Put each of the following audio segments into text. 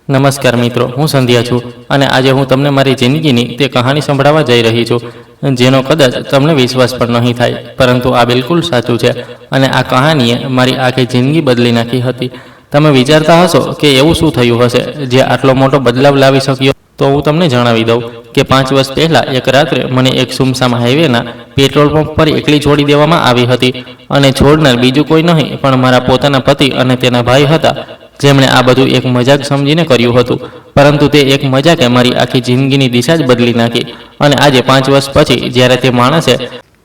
નમસ્કાર મિત્રો, હું સંધ્યા છું અને આજે હું તમને મારી જિંદગીની તે કહાની સંભળાવવા જઈ રહી છું, જેનો કદાચ તમને વિશ્વાસ પણ નહીં થાય, પરંતુ આ બિલકુલ સાચું છે અને આ કહાનીએ મારી આખી જિંદગી બદલી નાખી હતી. તમે વિચારતા હશો કે એવું શું થયું હશે જે આટલો મોટો બદલાવ લાવી શક્યો? તો હું તમને જણાવી દઉં કે 5 વર્ષ પહેલાં એક રાત્રે મને એક સુમસામ હાઈવેના પેટ્રોલ પંપ પર એકલી છોડી દેવામાં આવી હતી અને છોડનાર બીજું કોઈ નહીં પણ મારા પોતાના પતિ અને તેના ભાઈ હતા, જેમણે આ બધું એક મજાક સમજીને કર્યું હતું. પરંતુ તે એક મજાકે મારી આખી જિંદગીની દિશા જ બદલી નાખી. અને આજે 5 વર્ષ પછી જ્યારે તે માણસે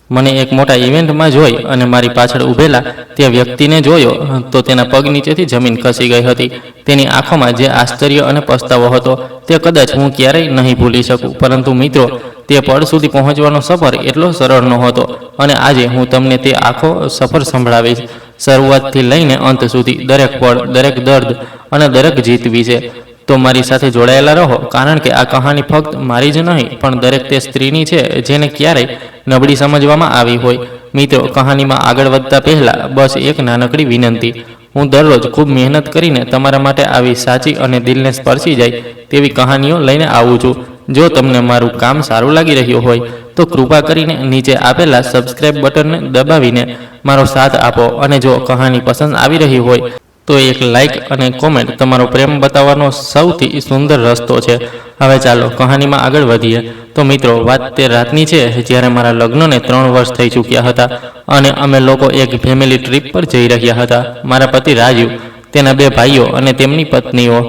મને એક મોટા ઇવેન્ટમાં જોઈ અને મારી પાછળ ઊભેલા તે વ્યક્તિને જોયો તો તેના પગ નીચેથી જમીન ખસી ગઈ હતી. તેની આંખોમાં જે આશ્ચર્ય અને પસ્તાવો હતો તે કદાચ હું ક્યારેય નહીં ભૂલી શકું. પરંતુ મિત્રો, તે પળ સુધી પહોંચવાનો સફર એટલો સરળ નહોતો અને આજે હું તમને તે આખો સફર સંભળાવીશ, શરૂઆતથી લઈને અંત સુધી, દરેક પળ, દરેક દર્દ અને દરેક જીત વિશે. તો મારી સાથે જોડાયેલા રહો, કારણ કે આ કહાની ફક્ત મારી જ નહીં પણ દરેક તે સ્ત્રીની છે જેને ક્યારેય નબળી સમજવામાં આવી હોય. મિત્રો, કહાનીમાં આગળ વધતા પહેલાં બસ એક નાનકડી વિનંતી. હું દરરોજ ખૂબ મહેનત કરીને તમારા માટે આવી સાચી અને દિલને સ્પર્શી જાય તેવી કહાનીઓ લઈને આવું છું. જો તમને મારું કામ સારું લાગી રહ્યું હોય તો કૃપા કરીને નીચે આપેલા સબસ્ક્રાઇબ બટનને દબાવીને મારો સાથ આપો, અને જો કહાની પસંદ આવી રહી હોય તો એક લાઇક અને કોમેન્ટ તમારો પ્રેમ બતાવવાનો સૌથી સુંદર રસ્તો છે. હવે ચાલો કહાનીમાં આગળ વધીએ. તો મિત્રો, વાત તે રાતની છે જ્યારે મારા લગ્નને 3 વર્ષ થઈ ચૂક્યા હતા અને અમે લોકો એક ફેમિલી ટ્રીપ પર જઈ રહ્યા હતા. મારા પતિ રાજીવ, તેના 2 ભાઈઓ અને તેમની પત્નીઓ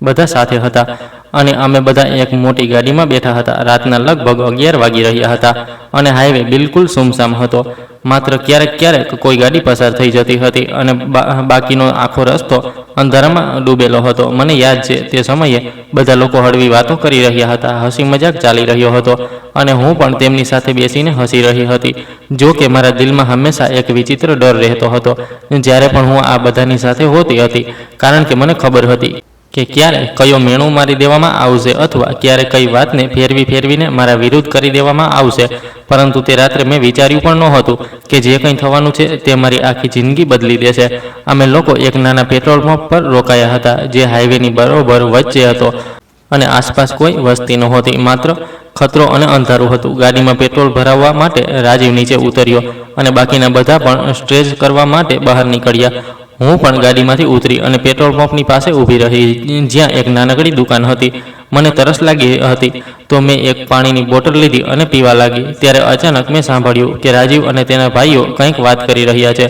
બધા સાથે હતા અને અમે બધા એક મોટી ગાડીમાં બેઠા હતા. રાતના લગભગ 11 વાગી રહ્યા હતા અને હાઈવે બિલકુલ સુમસામ હતો. માત્ર ક્યારેક કોઈ ગાડી પસાર થઈ જતી હતી અને બાકીનો આખો રસ્તો અંધારામાં ડૂબેલો હતો. મને યાદ છે તે સમયે બધા લોકો હળવી વાતો કરી રહ્યા હતા, હસી મજાક ચાલી રહ્યો હતો અને હું પણ તેમની સાથે બેસીને હસી રહી હતી. જો કે મારા દિલમાં હંમેશા એક વિચિત્ર ડર રહેતો હતો જ્યારે પણ હું આ બધાની સાથે હોતી હતી, કારણ કે મને ખબર હતી કે ક્યારે કયો મેણું મારી દેવામાં આવશે અથવા ક્યારે કઈ વાતને ફેરવીને મારા વિરુદ્ધ કરી દેવામાં આવશે. પરંતુ તે રાત્રે મેં વિચાર્યું પણ નહોતું કે જે કંઈ થવાનું છે તે મારી આખી જિંદગી બદલી દેશે. અમે લોકો એક નાના પેટ્રોલ પંપ પર રોકાયા હતા જે હાઈવેની બરોબર વચ્ચે હતો અને આસપાસ કોઈ વસ્તી નહોતી, માત્ર ખતરો અને અંધારું હતું. ગાડીમાં પેટ્રોલ ભરાવવા માટે રાજીવ નીચે ઉતર્યો અને બાકીના બધા પણ સ્ટ્રેચ કરવા માટે બહાર નીકળ્યા. હું પણ ગાડીમાંથી ઉતરી અને પેટ્રોલ પંપની પાસે ઊભી રહી, જ્યાં એક નાનકડી દુકાન હતી. મને તરસ લાગી હતી તો મેં એક પાણીની બોટલ લીધી અને પીવા લાગી. ત્યારે અચાનક મેં સાંભળ્યું કે રાજીવ અને તેના ભાઈઓ કંઈક વાત કરી રહ્યા છે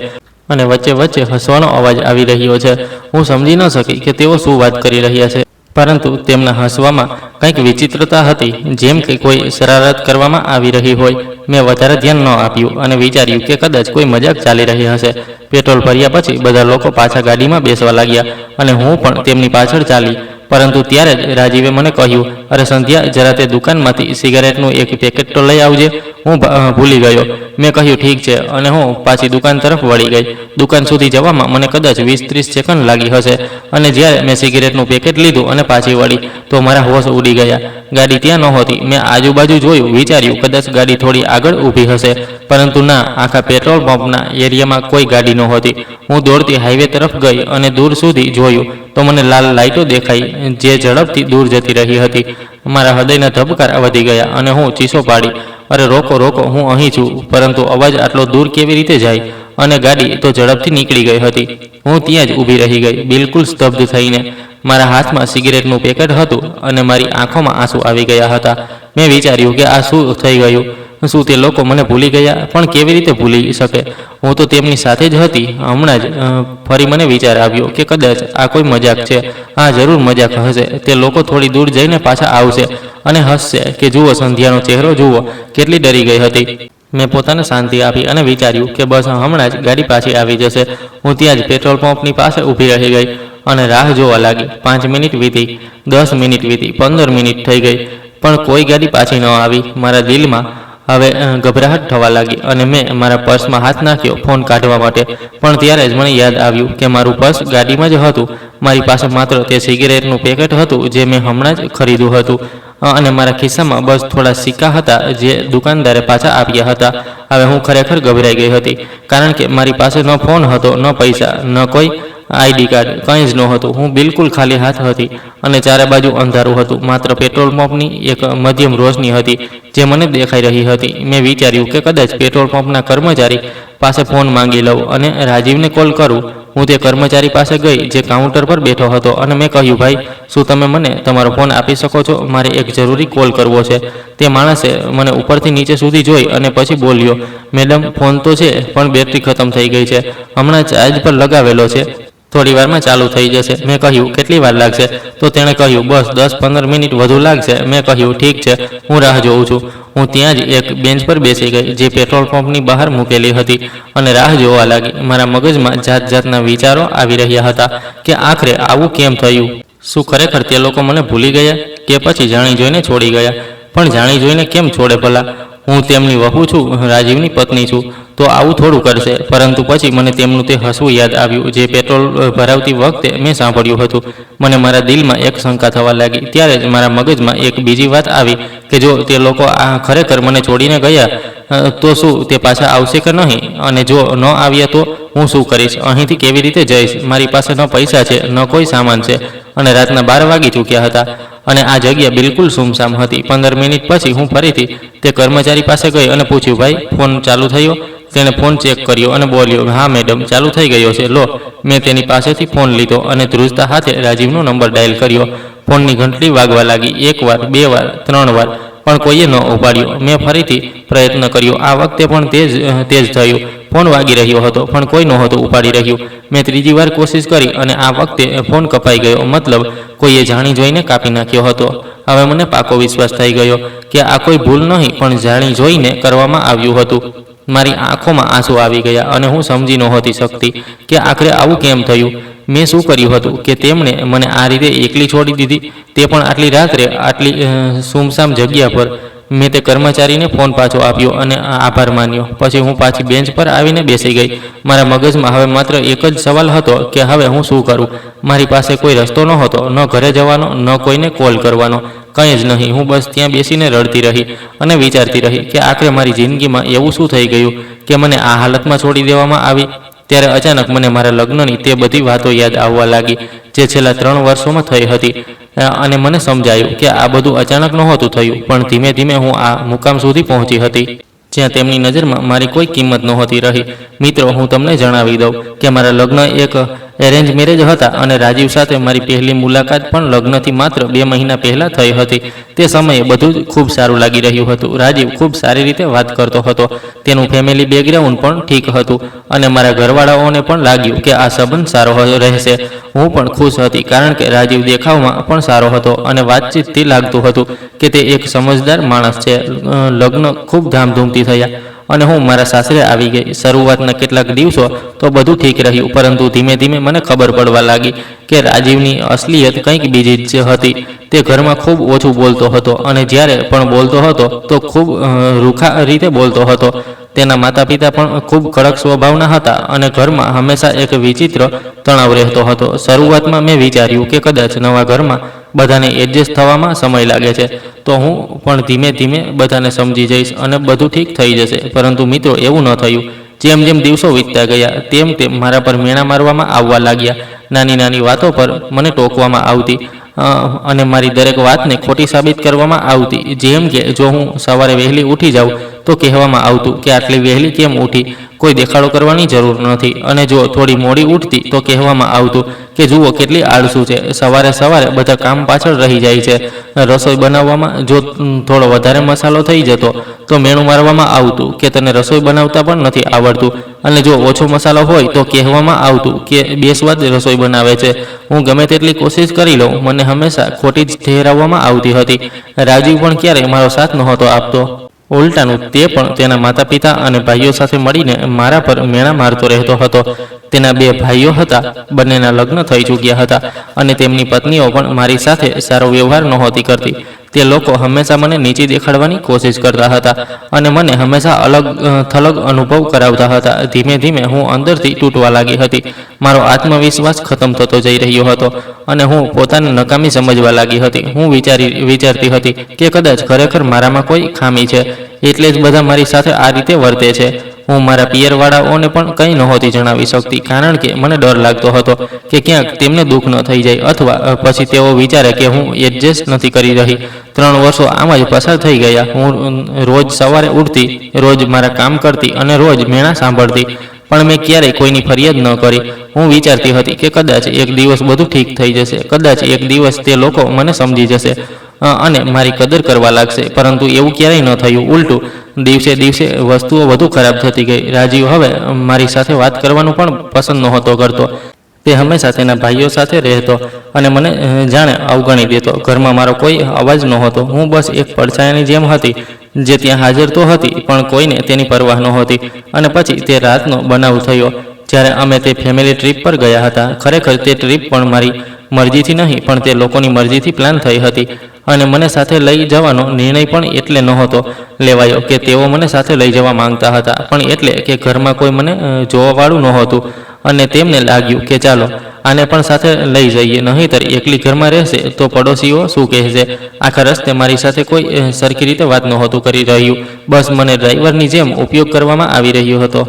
અને વચ્ચે હસવાનો અવાજ આવી રહ્યો છે. હું સમજી ન શકી કે તેઓ શું વાત કરી રહ્યા છે, પરંતુ તેમના હસવામાં કંઈક વિચિત્રતા હતી, જેમ કે કોઈ શરારત કરવામાં આવી રહી હોય. મેં વધારે ધ્યાન ન આપ્યું અને વિચાર્યું કે કદાચ કોઈ મજાક ચાલી રહી હશે. પેટ્રોલ ભર્યા પછી બધા લોકો પાછા ગાડીમાં બેસવા લાગ્યા અને હું પણ તેમની પાછળ ચાલી. પરંતુ ત્યારે જ રાજીવે મને કહ્યું, અરે સંધ્યા, જરા તે દુકાનમાંથી સિગારેટનું એક પેકેટ તો લઈ આવજે. હું ભૂલી ગયો. મેં કહ્યું ઠીક છે અને હું પાછી દુકાન તરફ વળી ગઈ. દુકાન સુધી જવામાં મને કદાચ 20-30 સેકન્ડ લાગી હશે અને જ્યારે મેં સિગારેટનું પેકેટ લીધું અને પાછી વળી તો મારા હોશ ઉડી ગયા. ગાડી ત્યાં નહોતી. મેં આજુબાજુ જોયું, વિચાર્યું કદાચ ગાડી થોડી આગળ ઊભી હશે, પરંતુ ના, આખા પેટ્રોલ પંપના એરિયામાં કોઈ ગાડી નહોતી. હું દોડતી હાઈવે તરફ ગઈ અને દૂર સુધી જોયું તો મને લાલ લાઈટો દેખાઈ જે ઝડપથી દૂર જતી રહી હતી. મારા હૃદયના ધબકારા વધી ગયા અને હું ચીસો પાડી, અરે રોકો, હું અહીં છું. પરંતુ અવાજ આટલો દૂર કેવી રીતે જાય? અને ગાડી તો ઝડપથી નીકળી ગઈ હતી. હું ત્યાં જ ઊભી રહી ગઈ, બિલકુલ સ્તબ્ધ થઈને. મારા હાથમાં સિગરેટનું પેકેટ હતું અને મારી આંખોમાં આંસુ આવી ગયા હતા. મેં વિચાર્યું કે આ શું થઈ ગયું? શું તે લોકો મને ભૂલી ગયા? પણ કેવી રીતે ભૂલી શકે? હું તો તેમની સાથે જ હતી. હમણાં જ ફરી મને વિચાર આવ્યો કે કદાચ આ કોઈ મજાક છે. હા, જરૂર મજાક હશે. તે લોકો થોડી દૂર જઈને પાછા આવશે અને હસશે કે જુઓ સંધ્યાનો ચહેરો જુઓ, કેટલી ડરી ગઈ હતી. મેં પોતાને શાંતિ આપી અને વિચાર્યું કે બસ હમણાં જ ગાડી પાછી આવી જશે. હું ત્યાં જ પેટ્રોલ પંપની પાસે ઊભી રહી ગઈ અને રાહ જોવા લાગી. 5 મિનિટ વીતી, 10 મિનિટ વીતી, 15 મિનિટ થઈ ગઈ, પણ કોઈ ગાડી પાછી ન આવી. મારા દિલમાં હવે ગભરાહટ થવા લાગી અને મેં મારા પર્સમાં હાથ નાખ્યો ફોન કાઢવા માટે. પણ ત્યારે જ મને યાદ આવ્યું કે મારું પર્સ ગાડીમાં જ હતું. મારી પાસે માત્ર તે સિગારેટનું પેકેટ હતું જે મેં હમણાં જ ખરીદ્યું હતું અને મારા ખિસ્સામાં બસ થોડા સિક્કા હતા જે દુકાનદારે પાછા આપ્યા હતા. હવે હું ખરેખર ગભરાઈ ગઈ હતી, કારણ કે મારી પાસે ન ફોન હતો, ન પૈસા, ન કોઈ આઈડી કાર્ડ કંઈ જ નહોતું. હું બિલકુલ ખાલી હાથ હતી અને ચારે બાજુ અંધારું હતું. માત્ર પેટ્રોલ પંપની એક મધ્યમ રોશની હતી જે મને દેખાઈ રહી હતી. મેં વિચાર્યું કે કદાચ પેટ્રોલ પંપના કર્મચારી પાસે ફોન માંગી લઉં અને રાજીવને કોલ કરું. હું તે કર્મચારી પાસે ગઈ જે કાઉન્ટર પર બેઠો હતો અને મેં કહ્યું, ભાઈ, શું તમે મને તમારો ફોન આપી શકો છો? મારે એક જરૂરી કોલ કરવો છે. તે માણસે મને ઉપરથી નીચે સુધી જોઈ અને પછી બોલ્યો, મેડમ, ફોન તો છે પણ બેટરી ખતમ થઈ ગઈ છે. હમણાં ચાર્જ પર લગાવેલો છે, થોડી વારમાં ચાલુ થઈ જશે. મેં કહ્યું, કેટલી વાર લાગશે? તો તેણે કહ્યું, બસ 10-15 મિનિટ વધુ લાગશે. મેં કહ્યું, ઠીક છે, હું રાહ જોઉં છું. હું ત્યાં જ એક બેન્ચ પર બેસી ગઈ જે પેટ્રોલ પંપની બહાર મૂકેલી હતી અને રાહ જોવા લાગી. મારા મગજમાં જાત જાતના વિચારો આવી રહ્યા હતા કે આખરે આવું કેમ થયું? શું ખરેખર તે લોકો મને ભૂલી ગયા કે પછી જાણી જોઈને છોડી ગયા? પણ જાણી જોઈને કેમ છોડે ભલા? હું તેમની વહુ છું, રાજીવની પત્ની છું, તો આવું થોડું કરશે. પરંતુ પછી મને તેમનું તે હસવું યાદ આવ્યું જે પેટ્રોલ ભરાવતી વખતે મેં સાંભળ્યું હતું. મને મારા દિલમાં એક શંકા થવા લાગી. ત્યારે જ મારા મગજમાં એક બીજી વાત આવી કે જો તે લોકો આ ખરેખર મને છોડીને ગયા તો શું તે પાછા આવશે કે નહીં? અને જો ન આવ્યા તો હું શું કરીશ? અહીંથી કેવી રીતે જઈશ? મારી પાસે ન પૈસા છે, ન કોઈ સામાન છે અને રાતના 12 વાગી ચૂક્યા હતા અને આ જગ્યા બિલકુલ સુમસામ હતી. 15 મિનિટ પછી હું ફરીથી તે કર્મચારી પાસે ગઈ અને પૂછ્યું, ભાઈ, ફોન ચાલુ થયો? તેણે ફોન ચેક કર્યો અને બોલ્યો, હા મેડમ, ચાલુ થઈ ગયો છે. લો. મેં તેની પાસેથી ફોન લીધો અને ધ્રુજતા હાથે રાજીવનો નંબર ડાયલ કર્યો. ફોનની ઘંટડી વાગવા લાગી. 1 વાર, 2 વાર, 3 વાર, પણ કોઈએ ન ઉપાડ્યો. મેં ફરીથી પ્રયત્ન કર્યો. આ વખતે પણ તે જ થયું. ફોન વાગી રહ્યો હતો પણ કોઈ નહોતું ઉપાડી રહ્યું. મેં ત્રીજી વાર કોશિશ કરી અને આ વખતે ફોન કપાઈ ગયો. મતલબ કોઈએ જાણી જોઈને કાપી નાખ્યો હતો. હવે મને પાકો વિશ્વાસ થઈ ગયો કે આ કોઈ ભૂલ નહીં પણ જાણી જોઈને કરવામાં આવ્યું હતું. મારી આંખોમાં આંસુ આવી ગયા અને હું સમજી નહોતી શકતી કે આખરે આવું કેમ થયું. મેં શું કર્યું હતું કે તેમણે મને આ રીતે એકલી છોડી દીધી, તે પણ આટલી રાત્રે, આટલી સુમસામ જગ્યા પર? મેં તે કર્મચારીને ફોન પાછો આપ્યો અને આભાર માન્યો. પછી હું પાછી બેન્ચ પર આવીને બેસી ગઈ. મારા મગજમાં હવે માત્ર એક જ સવાલ હતો કે હવે હું શું કરું? મારી પાસે કોઈ રસ્તો નહોતો, ન ઘરે જવાનો, ન કોઈને કોલ કરવાનો, કંઈ જ નહીં. હું બસ ત્યાં બેસીને રડતી રહી અને વિચારતી રહી કે આખરે મારી જિંદગીમાં એવું શું થઈ ગયું કે મને આ હાલતમાં છોડી દેવામાં આવી. ત્યારે અચાનક મને મારા લગ્નની તે બધી વાતો યાદ આવવા લાગી જે છેલ્લા 3 વર્ષોમાં થઈ હતી અને મને સમજાયું કે આ બધું અચાનક નહોતું થયું પણ ધીમે ધીમે હું આ મુકામ સુધી પહોંચી હતી જ્યાં તેમની નજરમાં મારી કોઈ કિંમત નહોતી રહી. મિત્રો, હું તમને જણાવી દઉં કે મારા લગ્ન એક એરેન્જ મેરેજ હતા અને રાજીવ સાથે મારી પહેલી મુલાકાત પણ લગ્નથી માત્ર 2 મહિના પહેલાં થઈ હતી. તે સમયે બધું જ ખૂબ સારું લાગી રહ્યું હતું. રાજીવ ખૂબ સારી રીતે વાત કરતો હતો, તેનું ફેમિલી બેકગ્રાઉન્ડ પણ ઠીક હતું અને મારા ઘરવાળાઓને પણ લાગ્યું કે આ સંબંધ સારો રહેશે. હું પણ ખુશ હતી કારણ કે રાજીવ દેખાવમાં પણ સારો હતો અને વાતચીતથી લાગતું હતું કે તે એક સમજદાર માણસ છે. લગ્ન ખૂબ ધામધૂમથી થયા અને હું મારા સાસરે આવી ગઈ. શરૂઆતના કેટલાક દિવસો તો બધું ઠીક રહ્યું પરંતુ ધીમે ધીમે મને ખબર પડવા લાગી કે રાજીવની અસલિયત કંઈક બીજી જ હતી. તે ઘરમાં ખૂબ ઓછું બોલતો હતો અને જ્યારે પણ બોલતો હતો તો ખૂબ રૂખા રીતે બોલતો હતો. તેના માતા પિતા પણ ખૂબ કડક સ્વભાવના હતા અને ઘરમાં હંમેશા એક વિચિત્ર તણાવ રહેતો હતો. શરૂઆતમાં મેં વિચાર્યું કે કદાચ નવા ઘરમાં બધાને એડજસ્ટ થવામાં સમય લાગે છે તો હું પણ ધીમે ધીમે બધાને સમજી જઈશ અને બધું ઠીક થઈ જશે. પરંતુ મિત્રો, એવું ન થયું. જેમ જેમ દિવસો વીતતા ગયા તેમ તેમ મારા પર મેણા મારવામાં આવવા લાગ્યા. નાની નાની વાતો પર મને ટોકવામાં આવતી અને મારી દરેક વાતને ખોટી સાબિત કરવામાં આવતી. જેમ કે જો હું સવારે વહેલી ઉઠી જાઉં તો કહેવામાં આવતું કે આટલી વહેલી કેમ ઉઠી, કોઈ દેખાડો કરવાની જરૂર નથી. અને જો થોડી મોડી ઉઠતી તો કહેવામાં આવતું કે જુઓ કેટલી આળસુ છે, સવારે સવારે બધા કામ પાછળ રહી જાય છે. રસોઈ બનાવવામાં જો થોડો વધારે મસાલો થઈ જતો તો મેણું મારવામાં આવતું કે તને રસોઈ બનાવતા પણ નથી આવડતું. અને જો ઓછો મસાલો હોય તો કહેવામાં આવતું કે બેસ્વાદ રસોઈ બનાવે છે. હું ગમે તેટલી કોશિશ કરી લઉં, મને હંમેશા ખોટી જ ઠેરવવામાં આવતી હતી. રાજીવ પણ ક્યારેય મારો સાથ નહોતો આપતો. ઉલટાનું તે પણ તેના માતા પિતા અને ભાઈઓ સાથે મળીને મારા પર મેણા મારતો રહેતો હતો. તેના 2 ભાઈઓ હતા, બંનેના લગ્ન થઈ ચૂક્યા હતા અને તેમની પત્નીઓ પણ મારી સાથે સારો વ્યવહાર નહોતી કરતી. તે લોકો હંમેશા મને નીચી દેખાડવાની કોશિશ કરતા હતા અને મને હંમેશા અલગ થલગ અનુભવ કરાવતા હતા. ધીમે ધીમે હું અંદરથી તૂટવા લાગી હતી. મારો આત્મવિશ્વાસ ખતમ થતો જઈ રહ્યો હતો અને હું પોતાને નકામી સમજવા લાગી હતી. હું વિચારતી હતી કે કદાચ ખરેખર મારામાં કોઈ ખામી છે એટલે જ બધા મારી સાથે આ રીતે વર્તે છે. હું મારા પિયરવાળાઓને પણ કંઈ નહોતી જણાવી શકતી, કારણ કે મને ડર લાગતો હતો કે ક્યાંક તેમને દુઃખ ન થઈ જાય અથવા પછી તેઓ વિચારે કે હું એડજસ્ટ નથી કરી રહી. 3 વર્ષો આમ જ પસાર થઈ ગયા. હું રોજ સવારે ઉઠતી, રોજ મારા કામ કરતી અને રોજ મેળા સાંભળતી, પણ મેં ક્યારેય કોઈની ફરિયાદ ન કરી. હું વિચારતી હતી કે કદાચ એક દિવસ બધું ઠીક થઈ જશે, કદાચ એક દિવસ તે લોકો મને સમજી જશે અને મારી કદર કરવા લાગશે, પરંતુ એવું ક્યારેય ન થયું. ઉલટું દિવસે દિવસે વસ્તુઓ વધુ ખરાબ થતી ગઈ. રાજીવ હવે મારી સાથે વાત કરવાનું પણ પસંદ નહોતો કરતો. તે હંમેશા તેના ભાઈઓ સાથે રહેતો અને મને જાણે અવગણી દેતો. ઘરમાં મારો કોઈ અવાજ નહોતો. હું બસ એક પડછાયાની જેમ હતી, જે ત્યાં હાજર તો હતી પણ કોઈને તેની પરવાહ નહોતી. અને પછી તે રાતનો બનાવ થયો જ્યારે અમે તે ફેમિલી ટ્રીપ પર ગયા હતા. ખરેખર તે ટ્રીપ પણ મારી મરજીથી નહીં, પણ તે લોકોની મરજીથી પ્લાન થઈ હતી. અને મને સાથે લઈ જવાનો નિર્ણય પણ એટલે નહોતો લેવાયો કે તેઓ મને સાથે લઈ જવા માંગતા હતા, પણ એટલે કે ઘરમાં કોઈ મને જોવાવાળું નહોતું અને તેમને લાગ્યું કે ચાલો આને પણ સાથે લઈ જઈએ, નહીંતર એકલી ઘરમાં રહેશે તો પડોશીઓ શું કહેશે. આખા રસ્તે મારી સાથે કોઈ સરખી રીતે વાત નહોતું કરી રહ્યું. બસ મને ડ્રાઈવરની જેમ ઉપયોગ કરવામાં આવી રહ્યો હતો,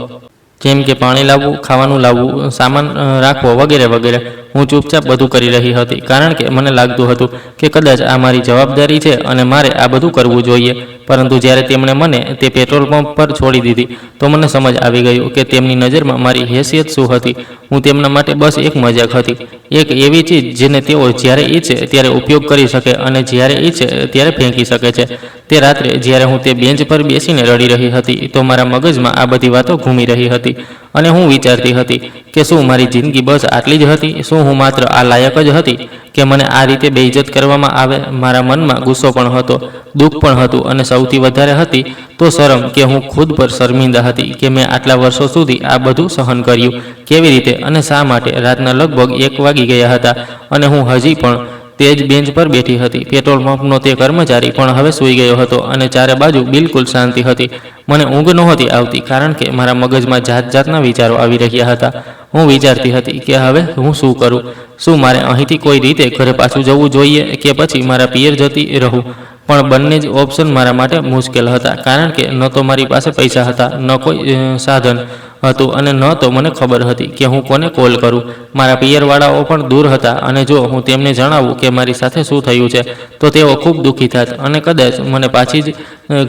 જેમ કે પાણી લાવવું, ખાવાનું લાવવું, સામાન રાખવો વગેરે વગેરે. હું ચૂપચાપ બધું કરી રહી હતી, કારણ કે મને લાગતું હતું કે કદાચ આ મારી જવાબદારી છે અને મારે આ બધું કરવું જોઈએ. પરંતુ જ્યારે તેમણે મને તે પેટ્રોલ પંપ પર છોડી દીધી તો મને સમજ આવી ગયું કે તેમની નજરમાં મારી હેસિયત શું હતી. હું તેમના માટે બસ એક મજાક હતી, એક એવી ચીજ જેને તેઓ જ્યારે ઈચ્છે ત્યારે ઉપયોગ કરી શકે અને જ્યારે ઈચ્છે ત્યારે ફેંકી શકે છે. તે રાત્રે જ્યારે હું તે બેન્ચ પર બેસીને રડી રહી હતી તો મારા મગજમાં આ બધી વાતો ઘૂમી રહી હતી અને હું વિચારતી હતી કે શું મારી જિંદગી બસ આટલી જ હતી? શું હું માત્ર આ લાયક જ હતી કે મને આ રીતે બેઇજ્જત કરવામાં આવે? મારા મનમાં ગુસ્સો પણ હતો, દુઃખ પણ હતું અને સૌથી વધારે હતી તો શરમ, કે હું ખુદ પર શર્મિંદા હતી કે મેં આટલા વર્ષો સુધી આ બધું સહન કર્યું. કેવી રીતે અને શા માટે? રાતના લગભગ 1 વાગી ગયા હતા અને હું હજી પણ તે જ બેન્ચ પર બેઠી હતી. પેટ્રોલ પંપનો તે કર્મચારી પણ હવે સૂઈ ગયો હતો અને ચારે બાજુ બિલકુલ શાંતિ હતી. મને ઊંઘ નહોતી આવતી, કારણ કે મારા મગજમાં જાત જાતના વિચારો આવી રહ્યા હતા. હું વિચારતી હતી કે હવે હું શું કરું? શું મારે અહીંથી કોઈ રીતે ઘરે પાછું જવું જોઈએ કે પછી મારા પિયર જતી રહું? પણ બંને જ ઓપ્શન મારા માટે મુશ્કેલ હતા, કારણ કે ન તો મારી પાસે પૈસા હતા, ન કોઈ સાધન હતું અને ન તો મને ખબર હતી કે હું કોને કોલ કરું. મારા પિયરવાળાઓ પણ દૂર હતા અને જો હું તેમને જણાવું કે મારી સાથે શું થયું છે તો તેઓ ખૂબ દુઃખી થાત અને કદાચ મને પાછી જ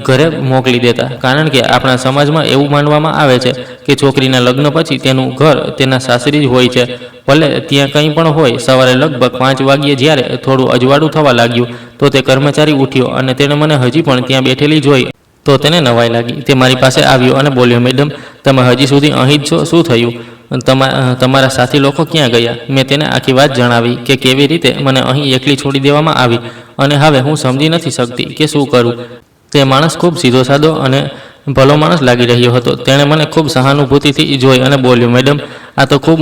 ઘરે મોકલી દેતા, કારણ કે આપણા સમાજમાં એવું માનવામાં આવે છે કે છોકરીના લગ્ન પછી તેનું ઘર તેના સાસરી જ હોય છે, ભલે ત્યાં કંઈ પણ હોય. સવારે લગભગ 5 વાગ્યે જ્યારે થોડું અજવાળું થવા લાગ્યું તો તે કર્મચારી ઉઠ્યો અને તેણે મને હજી પણ ત્યાં બેઠેલી જોઈ તો તેને નવાઈ લાગી. તે મારી પાસે આવ્યો અને બોલ્યો, મેડમ, તમે હજી સુધી અહીં જ છો? શું થયું? તમારા સાથી લોકો ક્યાં ગયા? મેં તેને આખી વાત જણાવી કે કેવી રીતે મને અહીં એકલી છોડી દેવામાં આવી અને હવે હું સમજી નથી શકતી કે શું કરું. તે માણસ ખૂબ સીધો સાદો અને ભલો માણસ લાગી રહ્યો હતો. તેણે મને ખૂબ સહાનુભૂતિથી જોઈ અને બોલ્યો, મેડમ, આ તો ખૂબ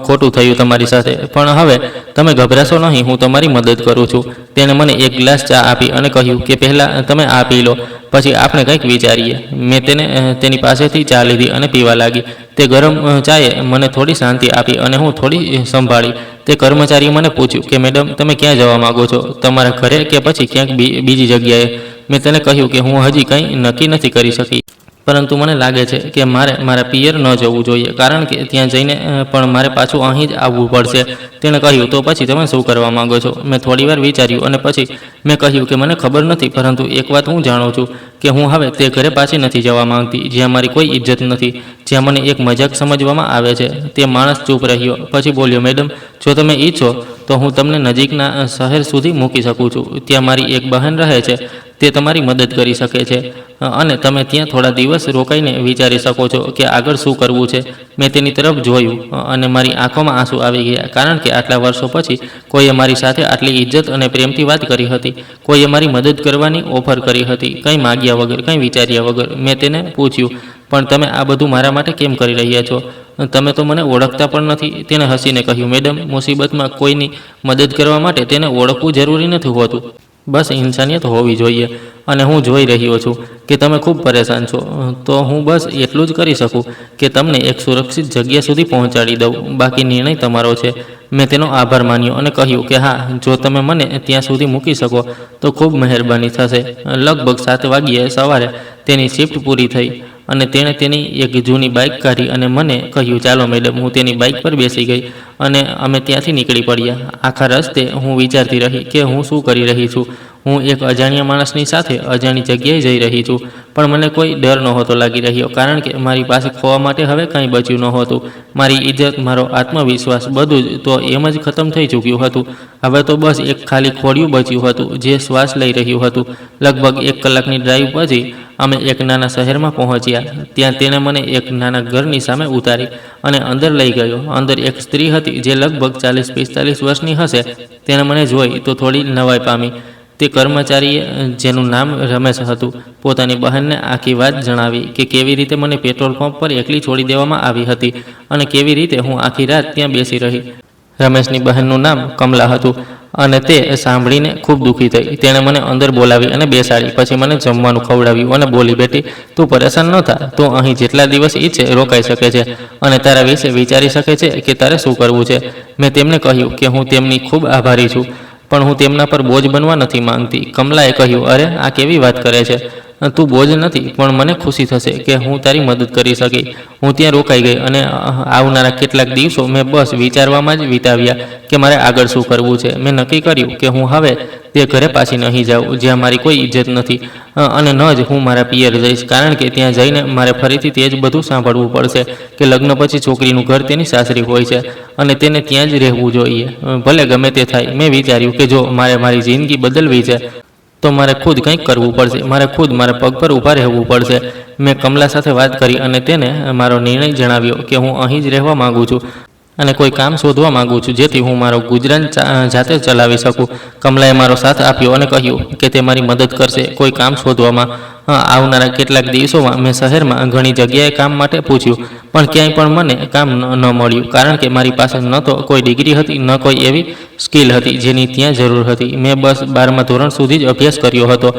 ખોટું થયું તમારી સાથે, પણ હવે તમે ગભરાશો નહીં, હું તમારી મદદ કરું છું. તેણે મને એક ગ્લાસ ચા આપી અને કહ્યું કે પહેલાં તમે આ પી લો, પછી આપણે કંઈક વિચારીએ. મેં તેની પાસેથી ચા લીધી અને પીવા લાગી. તે ગરમ ચાએ મને થોડી શાંતિ આપી અને હું થોડી સંભાળી. તે કર્મચારીએ મને પૂછ્યું કે મેડમ, તમે ક્યાં જવા માગો છો? તમારા ઘરે કે પછી ક્યાંક બીજી જગ્યાએ? મેં તેને કહ્યું કે હું હજી કંઈ નક્કી નથી કરી શકી, પરંતુ મને લાગે છે કે મારે મારા પિયર ન જવું જોઈએ, કારણ કે ત્યાં જઈને પણ મારે પાછું અહીં જ આવવું પડશે. તેણે કહ્યું, તો પછી તમે શું કરવા માંગો છો? મેં થોડીવાર વિચાર્યું અને પછી મેં કહ્યું કે મને ખબર નથી, પરંતુ એક વાત હું જાણું છું કે હું હવે તે ઘરે પાછી નથી જવા માંગતી જ્યાં મારી કોઈ ઇજ્જત નથી, જ્યાં મને એક મજાક સમજવામાં આવે છે. તે માણસ ચૂપ રહ્યો, પછી બોલ્યો, મેડમ, જો તમે ઈચ્છો તો હું તમને નજીકના શહેર સુધી મૂકી શકું છું. ત્યાં મારી એક બહેન રહે છે, તે તમારી મદદ કરી શકે છે અને તમે ત્યાં થોડા દિવસ રોકાઈને વિચારી શકો છો કે આગળ શું કરવું છે. મેં તેની તરફ જોયું અને મારી આંખોમાં આંસુ આવી ગયા, કારણ કે આટલા વર્ષો પછી કોઈએ મારી સાથે આટલી ઇજ્જત અને પ્રેમથી વાત કરી હતી. કોઈએ મારી મદદ કરવાની ઓફર કરી હતી, કંઈ માગ્યા વગર, કંઈ વિચાર્યા વગર. મેં તેને પૂછ્યું, પણ તમે આ બધું મારા માટે કેમ કરી રહ્યા છો? તમે તો મને ઓળખતા પણ નથી. તેણે હસીને કહ્યું, મેડમ, મુસીબતમાં કોઈની મદદ કરવા માટે તેને ઓળખવું જરૂરી નથી હોતું, બસ ઇન્સાનિયત હોવી જોઈએ. અને હું જોઈ રહ્યો છું કે તમે ખૂબ પરેશાન છો, તો હું બસ એટલું જ કરી શકું કે તમને એક સુરક્ષિત જગ્યા સુધી પહોંચાડી દઉં. બાકી નિર્ણય તમારો છે. મેં તેનો આભાર માન્યો અને કહ્યું કે હા, જો તમે મને ત્યાં સુધી મૂકી શકો તો ખૂબ મહેરબાની થશે. લગભગ 7 વાગ્યે સવારે તેની શિફ્ટ પૂરી થઈ અને તેણે તેની એક જૂની બાઇક કાઢી અને મને કહ્યું, ચાલો મેડમ. હું તેની બાઇક પર બેસી ગઈ અને અમે ત્યાંથી નીકળી પડ્યા. આખા રસ્તે હું વિચારતી રહી કે હું શું કરી રહી છું. હું એક અજાણ્યા માણસની સાથે અજાણી જગ્યાએ જઈ રહી છું, પણ મને કોઈ ડર નહોતો લાગી રહ્યો, કારણ કે મારી પાસે ખોવા માટે હવે કંઈ બચ્યું નહોતું. મારી ઇજ્જત, મારો આત્મવિશ્વાસ, બધું જ તો એમ જ ખતમ થઈ ચૂક્યું હતું. હવે તો બસ એક ખાલી ખોડિયું બચ્યું હતું જે શ્વાસ લઈ રહ્યું હતું. લગભગ 1 કલાકની ડ્રાઈવ પછી અમે એક નાના શહેરમાં પહોંચ્યા. ત્યાં તેણે મને એક નાના ઘરની સામે ઉતારી અને અંદર લઈ ગયો. અંદર એક સ્ત્રી હતી જે લગભગ 40-45 વર્ષની હશે. તેણે મને જોઈ તો થોડી નવાઈ પામી. તે કર્મચારીએ, જેનું નામ રમેશ હતું, પોતાની બહેનને આખી વાત જણાવી કે કેવી રીતે મને પેટ્રોલ પંપ પર એકલી છોડી દેવામાં આવી હતી અને કેવી રીતે હું આખી રાત ત્યાં બેસી રહી. રમેશની બહેનનું નામ કમલા હતું અને તે સાંભળીને ખૂબ દુઃખી થઈ. તેણે મને અંદર બોલાવી અને બેસાડી. પછી મને જમવાનું ખવડાવ્યું અને બોલી, બેટી, તું પરેશાન ન થા. તું અહીં જેટલા દિવસ ઈચ્છે રોકાઈ શકે છે અને તારા વિશે વિચારી શકે છે કે તારે શું કરવું છે. મેં તેમને કહ્યું કે હું તેમની ખૂબ આભારી છું, પણ હું તેમના પર બોજ બનવા નથી માંગતી. કમલાએ કહ્યું, અરે, આ કેવી વાત કરે છે? તું બોજ નથી, પણ મને ખુશી થશે કે હું તારી મદદ કરી શકી. હું ત્યાં રોકાઈ ગઈ અને આવનારા કેટલાક દિવસો મેં બસ વિચારવામાં જ વિતાવ્યા કે મારે આગળ શું કરવું છે. મેં નક્કી કર્યું કે હું હવે તે ઘરે પાછી નહીં જાઉં જ્યાં મારી કોઈ ઇજ્જત નથી, અને ન જ હું મારા પિયર જઈશ, કારણ કે ત્યાં જઈને મારે ફરીથી તે જ બધું સાંભળવું પડશે કે લગ્ન પછી છોકરીનું ઘર તેની સાસરી હોય છે અને તેને ત્યાં જ રહેવું જોઈએ, ભલે ગમે તે થાય. મેં વિચાર્યું કે જો મારે મારી જિંદગી બદલવી છે તો મારે ખુદ કંઈક કરવું પડશે. મારે ખુદ મારા પગ પર ઊભા રહેવું પડશે. મેં કમલા સાથે વાત કરી અને તેને મારો નિર્ણય જણાવ્યો કે હું અહીં જ રહેવા માગું છું અને કોઈ કામ શોધવા માગું છું જેથી હું મારો ગુજરાન જાતે ચલાવી શકું. કમલાએ મારો સાથ આપ્યો અને કહ્યું કે તે મારી મદદ કરશે કોઈ કામ શોધવામાં. આવનારા કેટલાક દિવસોમાં મેં શહેરમાં ઘણી જગ્યાએ કામ માટે પૂછ્યું, પણ ક્યાંય પણ મને કામ ન મળ્યું, કારણ કે મારી પાસે ન તો કોઈ ડિગ્રી હતી, ન કોઈ એવી સ્કિલ હતી જેની ત્યાં જરૂર હતી. મેં બસ 12મા ધોરણ સુધી જ અભ્યાસ કર્યો હતો.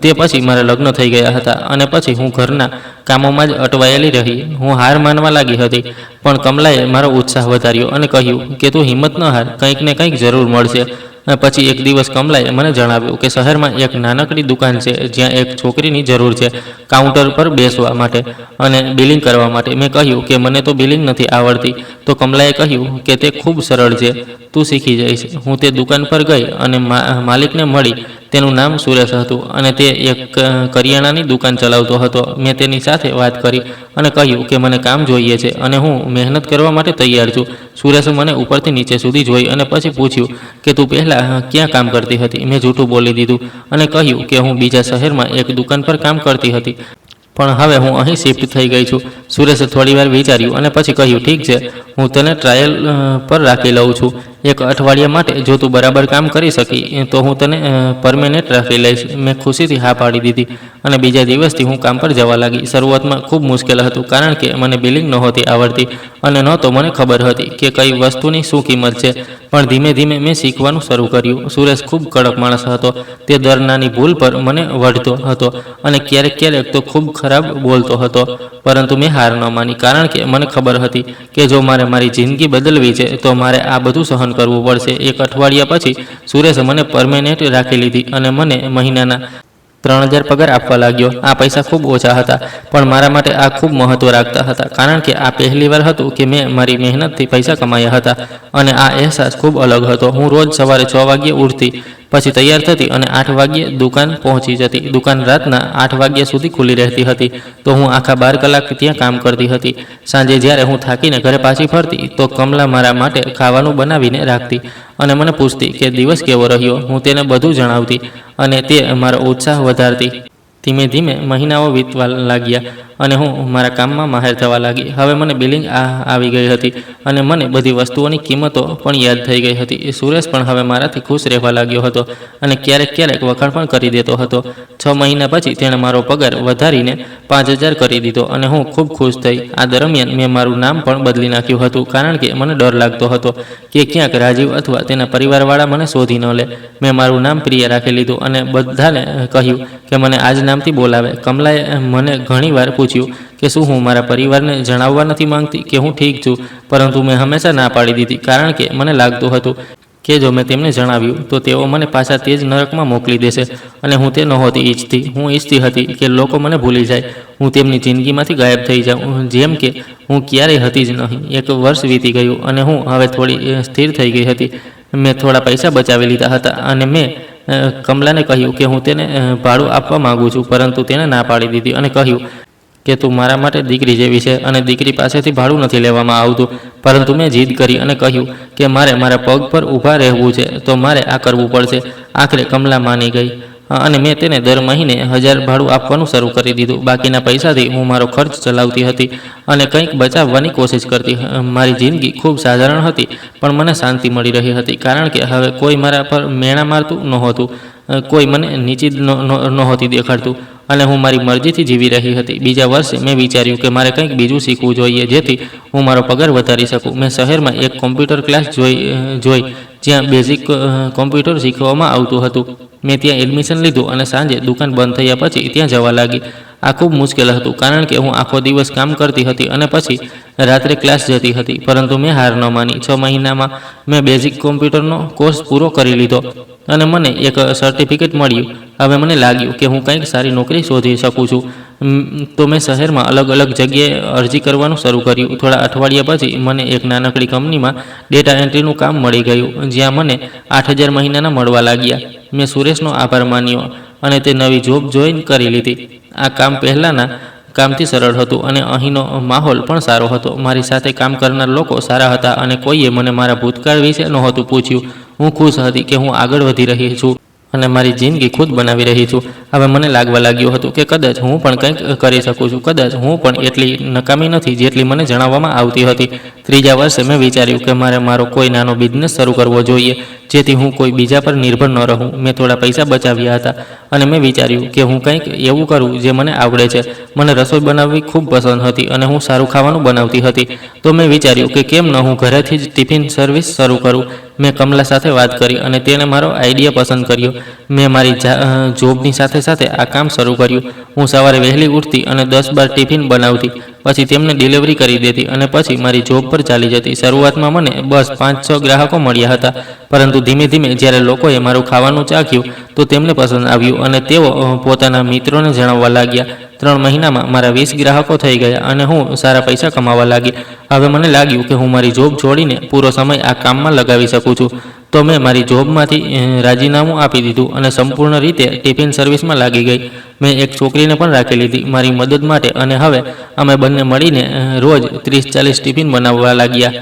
તે પછી મારા લગ્ન થઈ ગયા હતા અને પછી હું ઘરના કામોમાં જ અટવાયેલી રહી. હું હાર માનવા લાગી હતી, પણ કમલાએ મારો ઉત્સાહ વધાર્યો અને કહ્યું કે તું હિંમત ન હાર, કંઈક ને કંઈક જરૂર મળશે. પછી એક દિવસ કમલાએ મને જણાવ્યું કે શહેરમાં એક નાનકડી દુકાન છે જ્યાં એક છોકરીની જરૂર છે કાઉન્ટર પર બેસવા માટે અને બિલિંગ કરવા માટે. મેં કહ્યું કે મને તો બિલિંગ નથી આવડતી. તો કમલાએ કહ્યું કે તે ખૂબ સરળ છે, તું શીખી જઈશ. હું તે દુકાન પર ગઈ અને માલિકને મળી. તેનું નામ સુરેશ હતું અને તે એક કરિયાણાની દુકાન ચલાવતો હતો. મેં તેની સાથે વાત કરી અને કહ્યું કે મને કામ જોઈએ છે અને હું મહેનત કરવા માટે તૈયાર છું. સુરેશે મને ઉપરથી નીચે સુધી જોઈ અને પછી પૂછ્યું કે તું પહેલાં ક્યાં કામ કરતી હતી? મેં જૂઠું બોલી દીધું અને કહ્યું કે હું બીજા શહેરમાં એક દુકાન પર કામ કરતી હતી, પણ હવે હું અહીં શિફ્ટ થઈ ગઈ છું. સુરેશે થોડીવાર વિચાર્યું અને પછી કહ્યું, ઠીક છે, હું તને ટ્રાયલ પર રાખી લઉં છું. 1 અઠવાડિયા માટે જો તું બરાબર કામ કરી શકી તો હું તને પરમેનન્ટ રાખી લઈશ. મેં ખુશીથી હા પાડી દીધી અને બીજા દિવસથી હું કામ પર જવા લાગી. શરૂઆતમાં ખૂબ મુશ્કેલ હતું, કારણ કે મને બિલિંગ નહોતી આવડતી અને ન તો મને ખબર હતી કે કઈ વસ્તુની શું કિંમત છે, પણ ધીમે ધીમે મેં શીખવાનું શરૂ કર્યું. સુરેશ ખૂબ કડક માણસ હતો. તે દર નાની ભૂલ પર મને વઢતો હતો અને ક્યારેક ક્યારેક તો ખૂબ ખરાબ બોલતો હતો, પરંતુ મેં હાર ન માની, કારણ કે મને ખબર હતી કે જો મારે મારી જિંદગી બદલવી છે તો મારે આ બધું સહન કરવું પડશે. 1 અઠવાડિયા પછી સુરેશે મને પરમેનન્ટ રાખી લીધી અને મને મહિનાના 3000 પગાર આપવા લાગ્યો. આ પૈસા ખૂબ ઓછા હતા, પણ મારા માટે આ ખૂબ મહત્વ રાખતા હતા, કારણ કે આ પહેલીવાર હતું કે મેં મારી મહેનતથી પૈસા કમાયા હતા અને આ અહેસાસ ખૂબ અલગ હતો. હું રોજ સવારે 6 વાગ્યે ઉઠતી, પછી તૈયાર થતી અને 8 વાગ્યે દુકાન પહોંચી જતી. દુકાન રાતના 8 વાગ્યા સુધી ખુલ્લી રહેતી હતી, તો હું આખા 12 કલાક ત્યાં કામ કરતી હતી. સાંજે જ્યારે હું થાકીને ઘરે પાછી ફરતી તો કમલા મારા માટે ખાવાનું બનાવીને રાખતી અને મને પૂછતી કે દિવસ કેવો રહ્યો. હું તેને બધું જણાવતી અને તે મારો ઉત્સાહ વધારતી. ધીમે ધીમે મહિનાઓ વીતવા લાગ્યા અને હું મારા કામમાં માહેર થવા લાગી. હવે મને બિલિંગ આવી ગઈ હતી અને મને બધી વસ્તુઓની કિંમતો પણ યાદ થઈ ગઈ હતી. સુરેશ પણ હવે મારાથી ખુશ રહેવા લાગ્યો હતો અને ક્યારેક ક્યારેક વખાણ પણ કરી દેતો હતો. 6 મહિના પછી તેણે મારો પગાર વધારીને 5000 કરી દીધો અને હું ખૂબ ખુશ થઈ. આ દરમિયાન મેં મારું નામ પણ બદલી નાખ્યું હતું, કારણ કે મને ડર લાગતો હતો કે ક્યાંક રાજીવ અથવા તેના પરિવારવાળા મને શોધી ન લે. મેં મારું નામ પ્રિયા રાખી લીધું અને બધાને કહ્યું કે મને આ જ નામથી બોલાવે. કમલાએ મને ઘણીવાર પૂછ્યું કે શું હું મારા પરિવારને જણાવવા નથી માંગતી કે હું ઠીક છું, પરંતુ મેં હંમેશા ના પાડી દીધી, કારણ કે મને લાગતું હતું કે જો મેં તેમને જણાવ્યું તો તેઓ મને પાછા તે જ નરકમાં મોકલી દેશે અને હું તે નહોતી ઈચ્છતી. હું ઈચ્છતી હતી કે લોકો મને ભૂલી જાય, હું તેમની જિંદગીમાંથી ગાયબ થઈ જાઉં, જેમ કે હું ક્યારેય હતી જ નહીં. 1 વર્ષ વીતી ગયું અને હું હવે થોડી સ્થિર થઈ ગઈ હતી. મેં થોડા પૈસા બચાવી લીધા હતા અને મેં કમલાને કહ્યું કે હું તેને ભાડું આપવા માગું છું, પરંતુ તેણે ના પાડી દીધી અને કહ્યું કે તું મારા માટે દીકરી જેવી છે અને દીકરી પાસેથી ભાડું નથી લેવામાં આવતું. પરંતુ મેં જીદ કરી અને કહ્યું કે મારે મારા પગ પર ઊભા રહેવું છે, તો મારે આ કરવું પડશે. આખરે કમલા માની ગઈ અને મેં તેને દર મહિને 1000 ભાડું આપવાનું શરૂ કરી દીધું. બાકીના પૈસાથી હું મારો ખર્ચ ચલાવતી હતી અને કંઈક બચાવવાની કોશિશ કરતી. મારી જિંદગી ખૂબ સાધારણ હતી, પણ મને શાંતિ મળી રહી હતી, કારણ કે હવે કોઈ મારા પર મેણા મારતું નહોતું, કોઈ મને નીચી નહોતી દેખાડતું અને હું મારી મરજીથી જીવી રહી હતી. બીજા વર્ષે મેં વિચાર્યું કે મારે કંઈક બીજું શીખવું જોઈએ જેથી હું મારો પગાર વધારી શકું. મેં શહેરમાં એક કોમ્પ્યુટર ક્લાસ જોઈ જ્યાં બેઝિક કોમ્પ્યુટર શીખવવામાં આવતું હતું. મેં ત્યાં એડમિશન લીધું અને સાંજે દુકાન બંધ થયા પછી ત્યાં જવા લાગી. આ ખૂબ મુશ્કેલ હતું, કારણ કે હું આખો દિવસ કામ કરતી હતી અને પછી રાત્રે ક્લાસ જતી હતી, પરંતુ મેં હાર ન માની. 6 મહિનામાં મેં બેઝિક કોમ્પ્યુટરનો કોર્સ પૂરો કરી લીધો અને મને એક સર્ટિફિકેટ મળ્યું. હવે મને લાગ્યું કે હું કંઈક સારી નોકરી શોધી શકું છું. તો મેં શહેરમાં અલગ અલગ જગ્યાએ અરજી કરવાનું શરૂ કર્યું. થોડા અઠવાડિયા પછી મને એક નાનકડી કંપનીમાં ડેટા એન્ટ્રીનું કામ મળી ગયું, જ્યાં મને 8000 મહિનાના મળવા લાગ્યા. મેં સુરેશનો આભાર માન્યો અને તે નવી જોબ જોઈન કરી લીધી. આ કામ પહેલાંના કામથી સરળ હતું અને અહીંનો માહોલ પણ સારો હતો. મારી સાથે કામ કરનાર લોકો સારા હતા અને કોઈએ મને મારા ભૂતકાળ વિશે નહોતું પૂછ્યું. હું ખુશ હતી કે હું આગળ વધી રહી છું અને મારી જિંદગી ખુદ બનાવી રહી છું. હવે મને લાગવા લાગ્યું હતું કે કદાચ હું પણ કંઈક કરી શકું છું. કદાચ હું પણ એટલી નકામી નથી જેટલી મને જણાવવામાં આવતી હતી. 3જા વર્ષે મેં વિચાર્યું કે મારે મારો કોઈ નાનો બિઝનેસ શરૂ કરવો જોઈએ, જેથી હું કોઈ બીજા પર નિર્ભર ન રહું. મેં થોડા પૈસા બચાવ્યા હતા અને મેં વિચાર્યું કે હું કંઈક એવું કરું જે મને આવડે છે. મને રસોઈ બનાવવી ખૂબ પસંદ હતી અને હું સારું ખાવાનું બનાવતી હતી. તો મેં વિચાર્યું કે કેમ ન હું ઘરેથી જ ટિફિન સર્વિસ શરૂ કરું. મેં કમલા સાથે વાત કરી અને તેણે મારો આઈડિયા પસંદ કર્યો. મેં મારી જોબની સાથે સાથે આ કામ શરૂ કર્યું. હું સવારે વહેલી ઉઠતી અને 10-12 ટિફિન બનાવતી, પછી તેમને ડિલિવરી કરી દેતી અને પછી મારી જોબ પર ચાલી જતી. શરૂઆતમાં મને બસ 5-6 ગ્રાહકો મળ્યા હતા, પરંતુ ધીમે ધીમે જ્યારે લોકોએ મારું ખાવાનું ચાખ્યું તો તેમને પસંદ આવ્યું અને તેઓ પોતાના મિત્રોને જણાવવા લાગ્યા. 3 મહિનામાં મારા 20 ગ્રાહકો થઈ ગયા અને હું સારા પૈસા કમાવા લાગી. હવે મને લાગ્યું કે હું મારી જોબ છોડીને પૂરો સમય આ કામમાં લગાવી શકું છું. તો મેં મારી જોબમાંથી રાજીનામું આપી દીધું અને સંપૂર્ણ રીતે ટિફિન સર્વિસમાં લાગી ગઈ. મેં એક છોકરીને પણ રાખી લીધી મારી મદદ માટે અને હવે અમે બંને મળીને રોજ 30-40 ટિફિન બનાવવા લાગ્યા.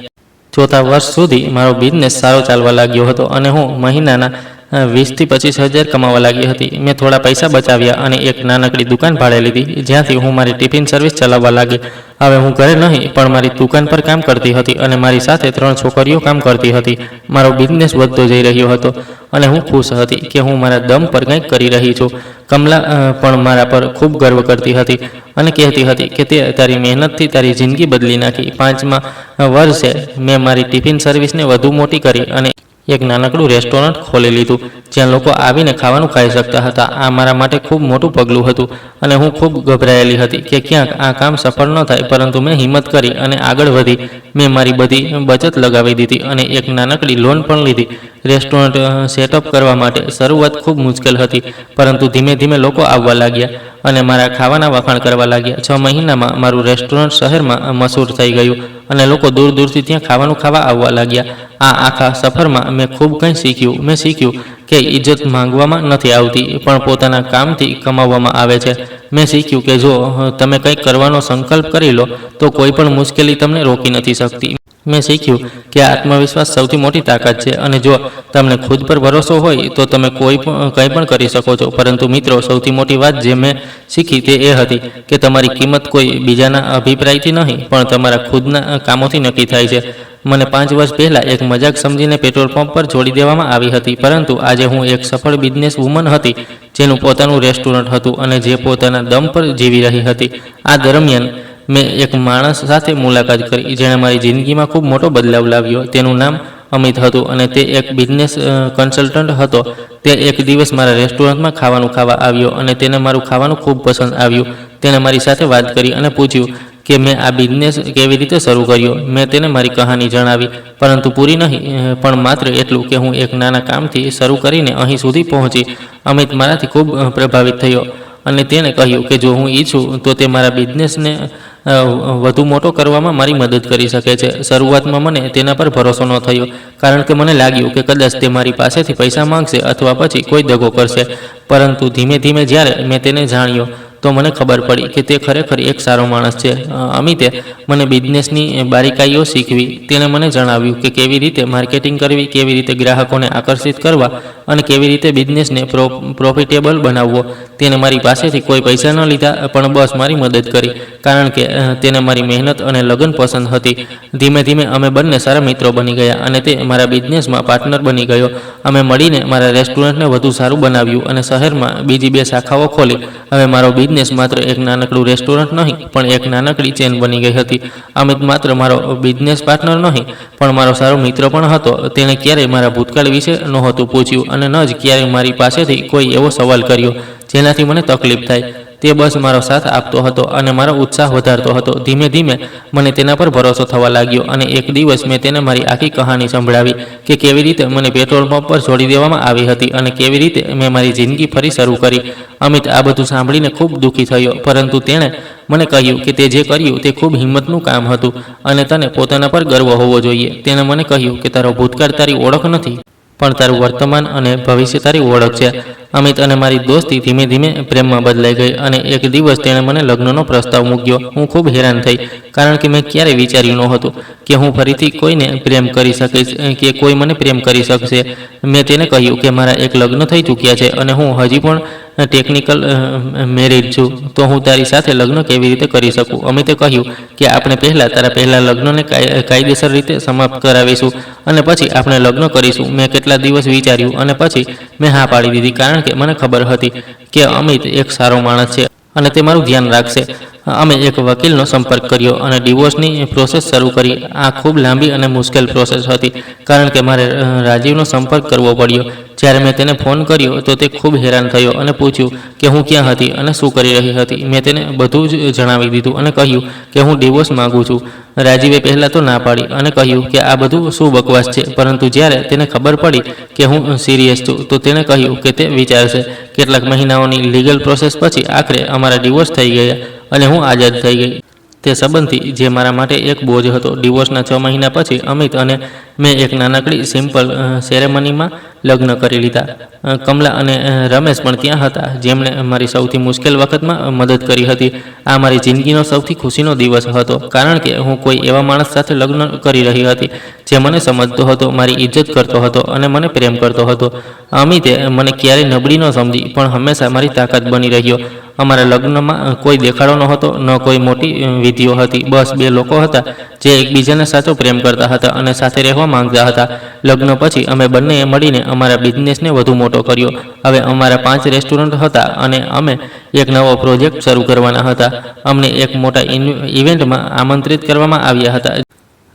4થા વર્ષ સુધી મારો બિઝનેસ સારો ચાલવા લાગ્યો હતો અને હું મહિનાના 20,000 થી 25,000 કમાવા લાગી હતી. મેં થોડા પૈસા બચાવ્યા અને એક નાનકડી દુકાન ભાડે લીધી, જ્યાંથી હું મારી ટિફિન સર્વિસ ચલાવવા લાગી. હવે હું ઘરે નહીં પણ મારી દુકાન પર કામ કરતી હતી અને મારી સાથે 3 છોકરીઓ કામ કરતી હતી. મારો બિઝનેસ વધતો જઈ રહ્યો હતો અને હું ખુશ હતી કે હું મારા દમ પર કંઈક કરી રહી છું. કમલા પણ મારા પર ખૂબ ગર્વ કરતી હતી અને કહેતી હતી કે તે તારી મહેનતથી તારી જિંદગી બદલી નાખી. 5મા વર્ષે મેં મારી ટિફિન સર્વિસને વધુ મોટી કરી અને એક નાનકડું રેસ્ટોરન્ટ ખોલી લીધું, જ્યાં લોકો આવીને ખાવાનું ખાઈ શકતા હતા. આ મારા માટે ખૂબ મોટું પગલું હતું અને હું ખૂબ ગભરાયેલી હતી કે ક્યાંક આ કામ સફળ ન થાય, પરંતુ મેં હિંમત કરી અને આગળ વધી. મેં મારી બધી બચત લગાવી દીધી અને એક નાનકડી લોન પણ લીધી રેસ્ટોરન્ટ સેટઅપ કરવા માટે. શરૂઆત ખૂબ મુશ્કેલ હતી, પરંતુ ધીમે ધીમે લોકો આવવા લાગ્યા અને મારા ખાવાના વખાણ કરવા લાગ્યા. 6 મહિનામાં મારું રેસ્ટોરન્ટ શહેરમાં મશહૂર થઈ ગયું અને લોકો દૂર દૂરથી ત્યાં ખાવાનું ખાવા આવવા લાગ્યા. આ આખા સફરમાં મેં ખૂબ કંઈ શીખ્યું. મેં શીખ્યું કે ઇજ્જત માંગવામાં નથી આવતી, પણ પોતાના કામથી કમાવવામાં આવે છે. મેં શીખ્યું કે જો તમે કંઈક કરવાનો સંકલ્પ કરી લો તો કોઈ પણ મુશ્કેલી તમને રોકી નથી શકતી. મેં શીખ્યું કે આત્મવિશ્વાસ સૌથી મોટી તાકાત છે અને જો તમને ખુદ પર ભરોસો હોય તો તમે કંઈ પણ કરી શકો છો. પરંતુ મિત્રો, સૌથી મોટી વાત જે મેં શીખી તે એ હતી કે તમારી કિંમત કોઈ બીજાના અભિપ્રાયથી નહીં પણ તમારા ખુદના કામોથી નક્કી થાય છે. મને 5 વર્ષ પહેલાં એક મજાક સમજીને પેટ્રોલ પંપ પર છોડી દેવામાં આવી હતી, પરંતુ આજે હું એક સફળ બિઝનેસ વુમન હતી જેનું પોતાનું રેસ્ટોરન્ટ હતું અને જે પોતાના દમ પર જીવી રહી હતી. આ દરમિયાન મેં એક માણસ સાથે મુલાકાત કરી જેણે મારી જિંદગીમાં ખૂબ મોટો બદલાવ લાવ્યો. તેનું નામ અમિત હતું અને તે એક બિઝનેસ કન્સલ્ટન્ટ હતો. તે એક દિવસ મારા રેસ્ટોરન્ટમાં ખાવાનું ખાવા આવ્યો અને તેને મારું ખાવાનું ખૂબ પસંદ આવ્યું. તેણે મારી સાથે વાત કરી અને પૂછ્યું કે મેં આ બિઝનેસ કેવી રીતે શરૂ કર્યો. મેં તેને મારી કહાની જણાવી, પરંતુ પૂરી નહીં, પણ માત્ર એટલું કે હું એક નાના કામથી શરૂ કરીને અહીં સુધી પહોંચી. અમિત મારાથી ખૂબ પ્રભાવિત થયો અને તેણે કહ્યું કે જો હું ઈચ્છું તો તે મારા બિઝનેસને વધુ મોટો કરવામાં મારી મદદ કરી શકે છે. શરૂઆતમાં મને તેના પર ભરોસો ન થયો, કારણ કે મને લાગ્યું કે કદાચ તે મારી પાસેથી પૈસા માંગશે અથવા પછી કોઈ દગો કરશે. પરંતુ ધીમે ધીમે જ્યારે મેં તેને જાણ્યો તો મને ખબર પડી કે તે ખરેખર એક સારો માણસ છે. અમિતે મને બિઝનેસની બારીકાઈઓ શીખવી. તેણે મને જણાવ્યું કે કેવી રીતે માર્કેટિંગ કરવી, કેવી રીતે ગ્રાહકોને આકર્ષિત કરવા અને કેવી રીતે બિઝનેસને પ્રોફિટેબલ બનાવવો. તેણે મારી પાસેથી કોઈ પૈસા ન લીધા, પણ બસ મારી મદદ કરી, કારણ કે તેને મારી મહેનત અને લગન પસંદ હતી. ધીમે ધીમે અમે બંને સારા મિત્રો બની ગયા અને તે મારા બિઝનેસમાં પાર્ટનર બની ગયો. અમે મળીને મારા રેસ્ટોરન્ટને વધુ સારું બનાવ્યું અને શહેરમાં બીજી 2 શાખાઓ ખોલી. હવે મારો બિઝનેસ માત્ર એક નાનકડું રેસ્ટોરન્ટ નહીં, પણ એક નાનકડી ચેન બની ગઈ હતી. અમિત માત્ર મારો બિઝનેસ પાર્ટનર નહીં, પણ મારો સારો મિત્ર પણ હતો. તેણે ક્યારેય મારા ભૂતકાળ વિશે નહોતું પૂછ્યું અને ન જ ક્યારેય મારી પાસેથી કોઈ એવો સવાલ કર્યો જેનાથી મને તકલીફ થાય. તે બસ મારો સાથ આપતો હતો અને મારો ઉત્સાહ વધારતો હતો. ધીમે ધીમે મને તેના પર ભરોસો થવા લાગ્યો અને એક દિવસ મેં તેને મારી આખી કહાની સંભળાવી કે કેવી રીતે મને પેટ્રોલ પંપ પર છોડી દેવામાં આવી હતી અને કેવી રીતે મેં મારી જિંદગી ફરી શરૂ કરી. અમિત આ બધું સાંભળીને ખૂબ દુઃખી થયો, પરંતુ તેણે મને કહ્યું કે તે જે કર્યું તે ખૂબ હિંમતનું કામ હતું અને તને પોતાના પર ગર્વ હોવો જોઈએ. તેણે મને કહ્યું કે તારો ભૂતકાળ તારી ઓળખ નથી, પણ તારું વર્તમાન અને ભવિષ્ય તારી ઓળખ છે. અમિત અને મારી દોસ્તી ધીમે ધીમે પ્રેમમાં બદલાઈ ગઈ અને એક દિવસ તેણે મને લગ્નનો પ્રસ્તાવ મૂક્યો. હું ખૂબ હેરાન થઈ, કારણ કે મેં ક્યારેય વિચાર્યું નહોતું કે હું ફરીથી કોઈને પ્રેમ કરી શકીશ કે કોઈ મને પ્રેમ કરી શકશે. મેં તેને કહ્યું કે મારા એક લગ્ન થઈ ચૂક્યા છે અને હું હજી પણ ટેકનિકલ મેરિડ છું, તો હું તારી સાથે લગ્ન કેવી રીતે કરી શકું. અમિતે કહ્યું કે આપણે પહેલાં તારા પહેલા લગ્નને કાયદેસર રીતે સમાપ્ત કરાવીશું અને પછી આપણે લગ્ન કરીશું. મેં કેટલા દિવસ વિચાર્યું અને પછી મેં હા પાડી દીધી, કારણ કે મને ખબર હતી કે અમિત એક સારો માણસ છે અને તે મારું ધ્યાન રાખશે. અમે એક વકીલનો સંપર્ક કર્યો અને ડિવોર્સની પ્રોસેસ શરૂ કરી. આ ખૂબ લાંબી અને મુશ્કેલ પ્રોસેસ હતી, કારણ કે મારે રાજીવનો સંપર્ક કરવો પડ્યો. જ્યારે મેં તેને ફોન કર્યો તો તે ખૂબ હેરાન થયો અને પૂછ્યું કે હું ક્યાં હતી અને શું કરી રહી હતી. મેં તેને બધું જ જણાવી દીધું અને કહ્યું કે હું ડિવોર્સ માગું છું. રાજીવે પહેલાં તો ના પાડી અને કહ્યું કે આ બધું શું બકવાસ છે, પરંતુ જ્યારે તેને ખબર પડી કે હું સિરિયસ છું તો તેણે કહ્યું કે તે વિચારશે. કેટલાક મહિનાઓની લીગલ પ્રોસેસ પછી આખરે અમારા ડિવોર્સ થઈ ગયા અને હું આઝાદ થઈ ગઈ. તે સંબંધથી જે મારા માટે એક બોજ હતો. ડિવોર્સના 6 મહિના પછી અમિત અને મેં એક નાનકડી સિમ્પલ સેરેમનીમાં લગ્ન કરી લીધા. કમલા અને રમેશ પણ ત્યાં હતા, જેમણે મારી સૌથી મુશ્કેલ વખતમાં મદદ કરી હતી. આ મારી જિંદગીનો સૌથી ખુશીનો દિવસ હતો, કારણ કે હું કોઈ એવા માણસ સાથે લગ્ન કરી રહી હતી જે મને સમજતો હતો, મારી ઇજ્જત કરતો હતો અને મને પ્રેમ કરતો હતો. અમિતે મને ક્યારેય નબળી ન સમજી, પણ હંમેશા મારી તાકાત બની રહ્યો. અમારા લગ્નમાં કોઈ દેખાડો નહોતો, ન કોઈ મોટી વિધિઓ હતી. બસ 2 લોકો હતા જે એકબીજાને સાચો પ્રેમ કરતા હતા અને સાથે રહેવા માંગતા હતા. લગ્ન પછી અમે બંનેએ મળીને અમારા બિઝનેસને વધુ મોટો કર્યો. હવે અમારા 5 રેસ્ટોરન્ટ હતા અને અમે એક નવો પ્રોજેક્ટ શરૂ કરવાના હતા. અમને એક મોટા ઇવેન્ટમાં આમંત્રિત કરવામાં આવ્યા હતા,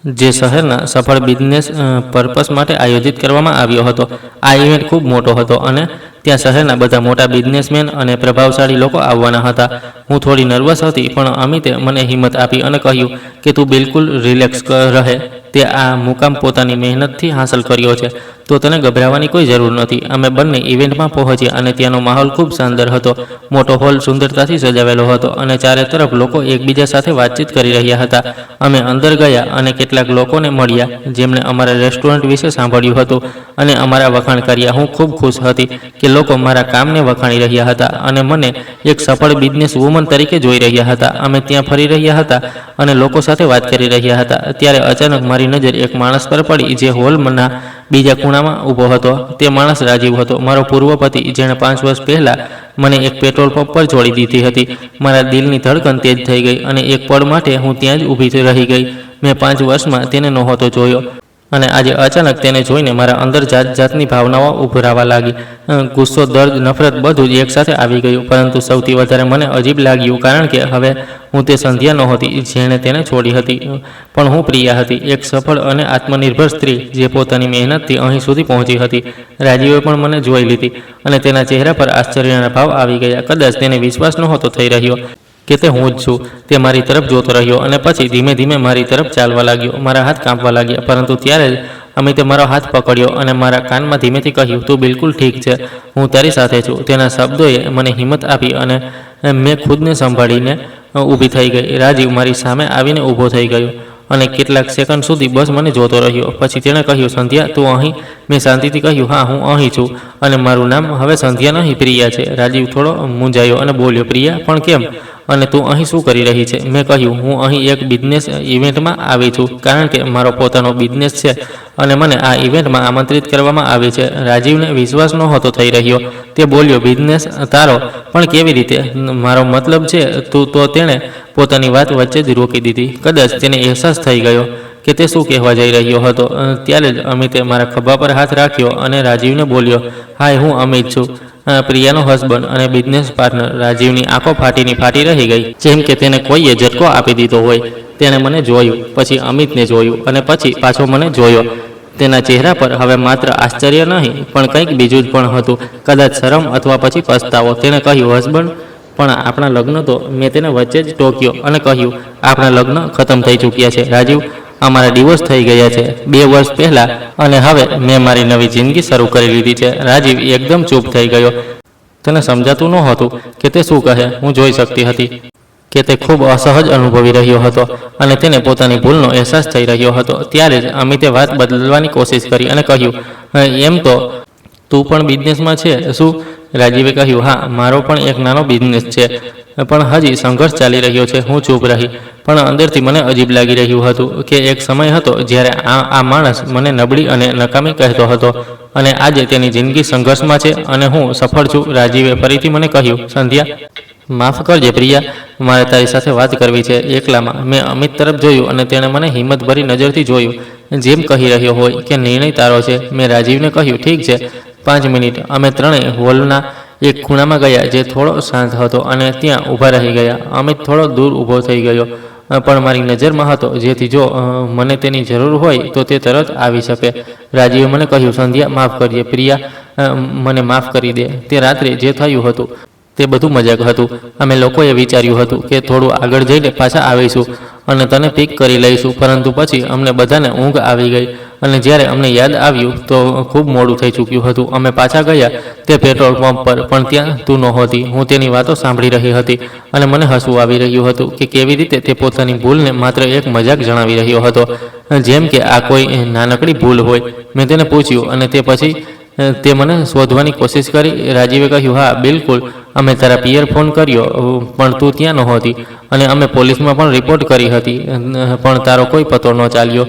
જે શહેરના સફળ બિઝનેસ પર્પસ માટે આયોજિત કરવામાં આવ્યો હતો. આ ઇવેન્ટ ખૂબ મોટો હતો અને ત્યાં શહેરના બધા મોટા બિઝનેસમેન અને પ્રભાવશાળી લોકો આવવાના હતા. હું થોડી નર્વસ હતી, પણ અમિતે મને હિંમત આપી અને કહ્યું કે તું બિલકુલ રિલેક્સ રહે. તે આ મુકામ પોતાની મહેનતથી હાંસલ કર્યો છે, તો તને ગભરાવાની કોઈ જરૂર નથી. અમે બંને ઇવેન્ટમાં પહોંચ્યા અને ત્યાંનો માહોલ ખૂબ શાનદાર હતો. મોટો હોલ સુંદરતાથી સજાવેલો હતો અને ચારે તરફ લોકો એકબીજા સાથે વાતચીત કરી રહ્યા હતા. અમે અંદર ગયા અને કેટલાક લોકોને મળ્યા જેમણે અમારા રેસ્ટોરન્ટ વિશે સાંભળ્યું હતું અને અમારા વખાણ કર્યા. હું ખૂબ ખુશ હતી કે લોકો મારા કામને વખાણી રહ્યા હતા અને મને એક સફળ બિઝનેસ વુમન તરીકે જોઈ રહ્યા હતા. અમે ત્યાં ફરી રહ્યા હતા અને લોકો સાથે વાત કરી રહ્યા હતા. ત્યારે અચાનક મારી નજર એક માણસ પર પડી જે હોલના બીજા ખૂણામાં ઊભો હતો. તે માણસ રાજીવ હતો, મારો પૂર્વ પતિ, જેણે 5 વર્ષ પહેલાં મને એક પેટ્રોલ પંપ પર છોડી દીધી હતી. મારા દિલની ધડકન તેજ થઈ ગઈ અને એક પળ માટે હું ત્યાં જ ઊભી રહી ગઈ. મેં 5 વર્ષમાં તેને નહોતો જોયો અને આજે અચાનક તેને જોઈને મારા અંદર જાત જાતની ભાવનાઓ ઉભરાવા લાગી. ગુસ્સો, દર્દ, નફરત બધું જ એકસાથે આવી ગયું. પરંતુ સૌથી વધારે મને અજીબ લાગ્યું, કારણ કે હવે હું તે સંધ્યા નહોતી જેણે તેને છોડી હતી, પણ હું પ્રિયા હતી, એક સફળ અને આત્મનિર્ભર સ્ત્રી જે પોતાની મહેનતથી અહીં સુધી પહોંચી હતી. રાજીવે પણ મને જોઈ લીધી અને તેના ચહેરા પર આશ્ચર્યના ભાવ આવી ગયા. કદાચ તેને વિશ્વાસ નહોતો થઈ રહ્યો કે તે હું જ છું. તે મારી તરફ જોતો રહ્યો અને પછી ધીમે ધીમે મારી તરફ ચાલવા લાગ્યો. મારા હાથ કાંપવા લાગ્યા, પરંતુ ત્યારે જ અમિતે મારો હાથ પકડ્યો અને મારા કાનમાં ધીમેથી કહ્યું, તું બિલકુલ ઠીક છે, હું તારી સાથે છું. તેના શબ્દોએ મને હિંમત આપી અને મેં ખુદને સંભાળીને ઊભી થઈ ગઈ. રાજીવ મારી સામે આવીને ઊભો થઈ ગયો અને કેટલાક સેકન્ડ સુધી બસ મને જોતો રહ્યો. પછી તેણે કહ્યું, સંધ્યા, તું અહીં? મેં શાંતિથી કહ્યું, હા, હું અહીં છું અને મારું નામ હવે સંધ્યા નહીં, પ્રિયા છે. રાજીવ થોડો મૂંઝાયો અને બોલ્યો, પ્રિયા? પણ કેમ? અને તું અહીં શું કરી રહી છે? મેં કહ્યું, હું અહીં એક બિઝનેસ ઇવેન્ટમાં આવી છું, કારણ કે મારો પોતાનો બિઝનેસ છે અને મને આ ઇવેન્ટમાં આમંત્રિત કરવામાં આવી છે. રાજીવને વિશ્વાસ નહોતો થઈ રહ્યો. તે બોલ્યો, બિઝનેસ તારો? પણ કેવી રીતે? મારો મતલબ છે તો તેણે પોતાની વાત વચ્ચે જ રોકી દીધી. કદાચ તેને અહેસાસ થઈ ગયો કે તે શું કહેવા જઈ રહ્યો હતો. ત્યારે જ અમિતે મારા ખભા પર હાથ રાખ્યો અને રાજીવને બોલ્યો, હાય, હું અમિત છું, પ્રિયાનો હસબન્ડ અને બિઝનેસ પાર્ટનર. રાજીવની આંખો ફાટી રહી ગઈ, જેમ કે તેને કોઈએ ઝટકો આપી દીધો હોય. તેણે મને જોયું, પછી અમિતને જોયું અને પછી પાછો મને જોયો. તેના ચહેરા પર હવે માત્ર આશ્ચર્ય નહીં, પણ કંઈક બીજું જ પણ હતું, કદાચ શરમ અથવા પછી પસ્તાવો. તેણે કહ્યું, હસબન્ડ? પણ આપણા લગ્ન તો? મેં તેને વચ્ચે જ ટોક્યો અને કહ્યું, આપણા લગ્ન ખતમ થઈ ચૂક્યા છે રાજીવ. અમારા ડિવોર્સ થઈ ગયા છે 2 વર્ષ પહેલાં અને હવે મેં મારી નવી જિંદગી શરૂ કરી લીધી છે. રાજીવ એકદમ ચૂપ થઈ ગયો. તેને સમજાતું નહોતું કે તે શું કહે. હું જોઈ શકતી હતી કે તે ખૂબ અસહજ અનુભવી રહ્યો હતો અને તેને પોતાની ભૂલનો અહેસાસ થઈ રહ્યો હતો. ત્યારે જ અમિતે વાત બદલવાની કોશિશ કરી અને કહ્યું, એમ તો તું પણ બિઝનેસમાં છે શું? રાજીવે કહ્યું, હા, મારો પણ એક નાનો બિઝનેસ છે, પણ હજી સંઘર્ષ ચાલી રહ્યો છે. હું ચૂપ રહી, પણ અંદરથી મને અજીબ લાગી રહ્યું હતું કે એક સમય હતો જ્યારે આ માણસ મને નબળી અને નકામી કહેતો હતો અને આજે તેની જિંદગી સંઘર્ષમાં છે અને હું સફળ છું. રાજીવે ફરીથી મને કહ્યું, સંધ્યા, માફ કરજે પ્રિયા, મારે તારી સાથે વાત કરવી છે, એકલામાં. મેં અમિત તરફ જોયું અને તેણે મને હિંમતભરી નજરથી જોયું, જેમ કહી રહ્યો હોય કે નિર્ણય તારો છે. મેં રાજીવને કહ્યું, ઠીક છે, 5 મિનિટ. અમે ત્રણેય હોલના એક ખૂણામાં ગયા જે થોડો શાંત હતો અને ત્યાં ઊભા રહી ગયા. અમિત થોડો દૂર ઊભો થઈ ગયો પણ મારી નજરમાં હતો, જેથી જો મને તેની જરૂર હોય તો તે તરત આવી શકે. રાજીવે મને કહ્યું, સંધ્યા, માફ કરજે પ્રિયા, મને માફ કરી દે. તે રાત્રે જે થયું હતું તે બધું મજાક હતું. અમે લોકોએ વિચાર્યું હતું કે થોડું આગળ જઈને પાછા આવીશું અને તને પિક કરી લઈશું, પરંતુ પછી અમને બધાને ઊંઘ આવી ગઈ અને જ્યારે અમને યાદ આવ્યું તો ખૂબ મોડું થઈ ચૂક્યું હતું. અમે પાછા ગયા તે પેટ્રોલ પંપ પર, પણ ત્યાં તું નહોતી. હું તેની વાતો સાંભળી રહી હતી અને મને હસવું આવી રહ્યું હતું કે કેવી રીતે તે પોતાની ભૂલને માત્ર એક મજાક જણાવી રહ્યો હતો, જેમ કે આ કોઈ નાનકડી ભૂલ હોય. મેં તેને પૂછ્યું અને તે પછી તે મને શોધવાની કોશિશ કરી. રાજીવે કહ્યું, હા, બિલકુલ, અમે તારા પિયર ફોન કર્યો પણ તું ત્યાં નહોતી અને અમે પોલીસમાં પણ રિપોર્ટ કરી હતી, પણ તારો કોઈ પતો ન ચાલ્યો.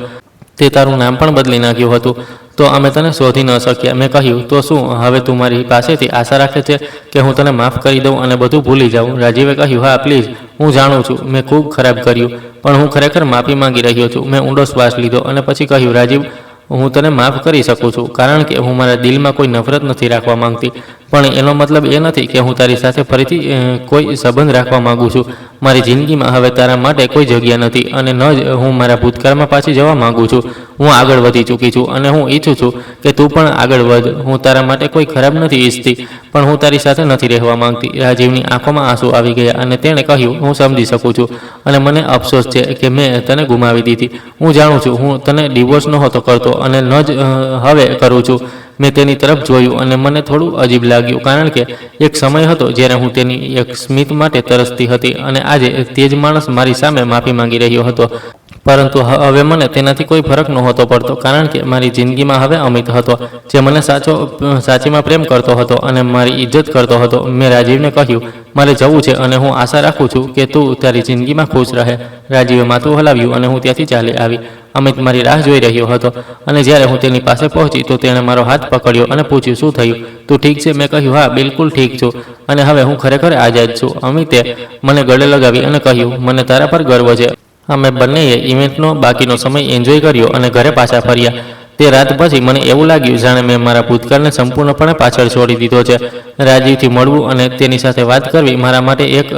તે તારું નામ પણ બદલી નાખ્યું હતું, તો અમે તને શોધી ન શક્યા. મેં કહ્યું, તો શું હવે તું મારી પાસેથી આશા રાખે છે કે હું તને માફ કરી દઉં અને બધું ભૂલી જાઉં? રાજીવે કહ્યું, હા, પ્લીઝ, હું જાણું છું મેં ખૂબ ખરાબ કર્યું, પણ હું ખરેખર માફી માંગી રહ્યો છું. મેં ઊંડો શ્વાસ લીધો અને પછી કહ્યું, રાજીવ, હું તને માફ કરી શકું છું, કારણ કે હું મારા દિલમાં કોઈ નફરત નથી રાખવા માંગતી, પણ એનો મતલબ એ નથી કે હું તારી સાથે ફરીથી કોઈ સંબંધ રાખવા માંગુ છું. મારી જિંદગીમાં હવે તારા માટે કોઈ જગ્યા નથી અને ન જ હું મારા ભૂતકાળમાં પાછી જવા માંગુ છું. હું આગળ વધી ચૂકી છું અને હું ઈચ્છું છું કે તું પણ આગળ વધ. હું તારા માટે કોઈ ખરાબ નથી ઈચ્છતી, પણ હું તારી સાથે નથી રહેવા માંગતી. રાજીવની આંખોમાં આંસુ આવી ગયા અને તેણે કહ્યું, હું સમજી શકું છું અને મને અફસોસ છે કે મેં તને ગુમાવી દીધી. હું જાણું છું હું તને ડિવોર્સ નહોતો કરતો અને ન જ હવે કરું છું. મેં તેની તરફ જોયું અને મને થોડું અજીબ લાગ્યું, કારણ કે એક સમય હતો જ્યારે હું તેની એક સ્મિત માટે તરસતી હતી અને આજે તે જ માણસ મારી સામે માફી માંગી રહ્યો હતો. પરંતુ હવે મને તેનાથી કોઈ ફરક નહોતો પડતો, કારણ કે મારી જિંદગીમાં હવે અમિત હતો, જે મને સાચીમાં પ્રેમ કરતો હતો અને મારી ઇજ્જત કરતો હતો. મેં રાજીવને કહ્યું, મારે જવું છે અને હું આશા રાખું છું કે તું તારી જિંદગીમાં ખુશ રહે. રાજીવે માથું હલાવ્યું અને હું ત્યાંથી ચાલી આવી. અમિત મારી રાહ જોઈ રહ્યો હતો અને જ્યારે હું તેની પાસે પહોંચી તો તેણે મારો હાથ પકડ્યો અને પૂછ્યું, શું થયું? તું ઠીક છે? મેં કહ્યું, હા, બિલકુલ ઠીક છું અને હવે હું ખરેખર આઝાદ છું. અમિતે મને ગળે લગાવી અને કહ્યું, મને તારા પર ગર્વ છે. અમે બંનેએ ઇવેન્ટનો બાકીનો સમય એન્જોય કર્યો અને ઘરે પાછા ફર્યા. તે રાત પછી મને એવું લાગ્યું જાણે મેં મારા ભૂતકાળને સંપૂર્ણપણે પાછળ છોડી દીધો છે. રાજીવથી મળવું અને તેની સાથે વાત કરવી મારા માટે એક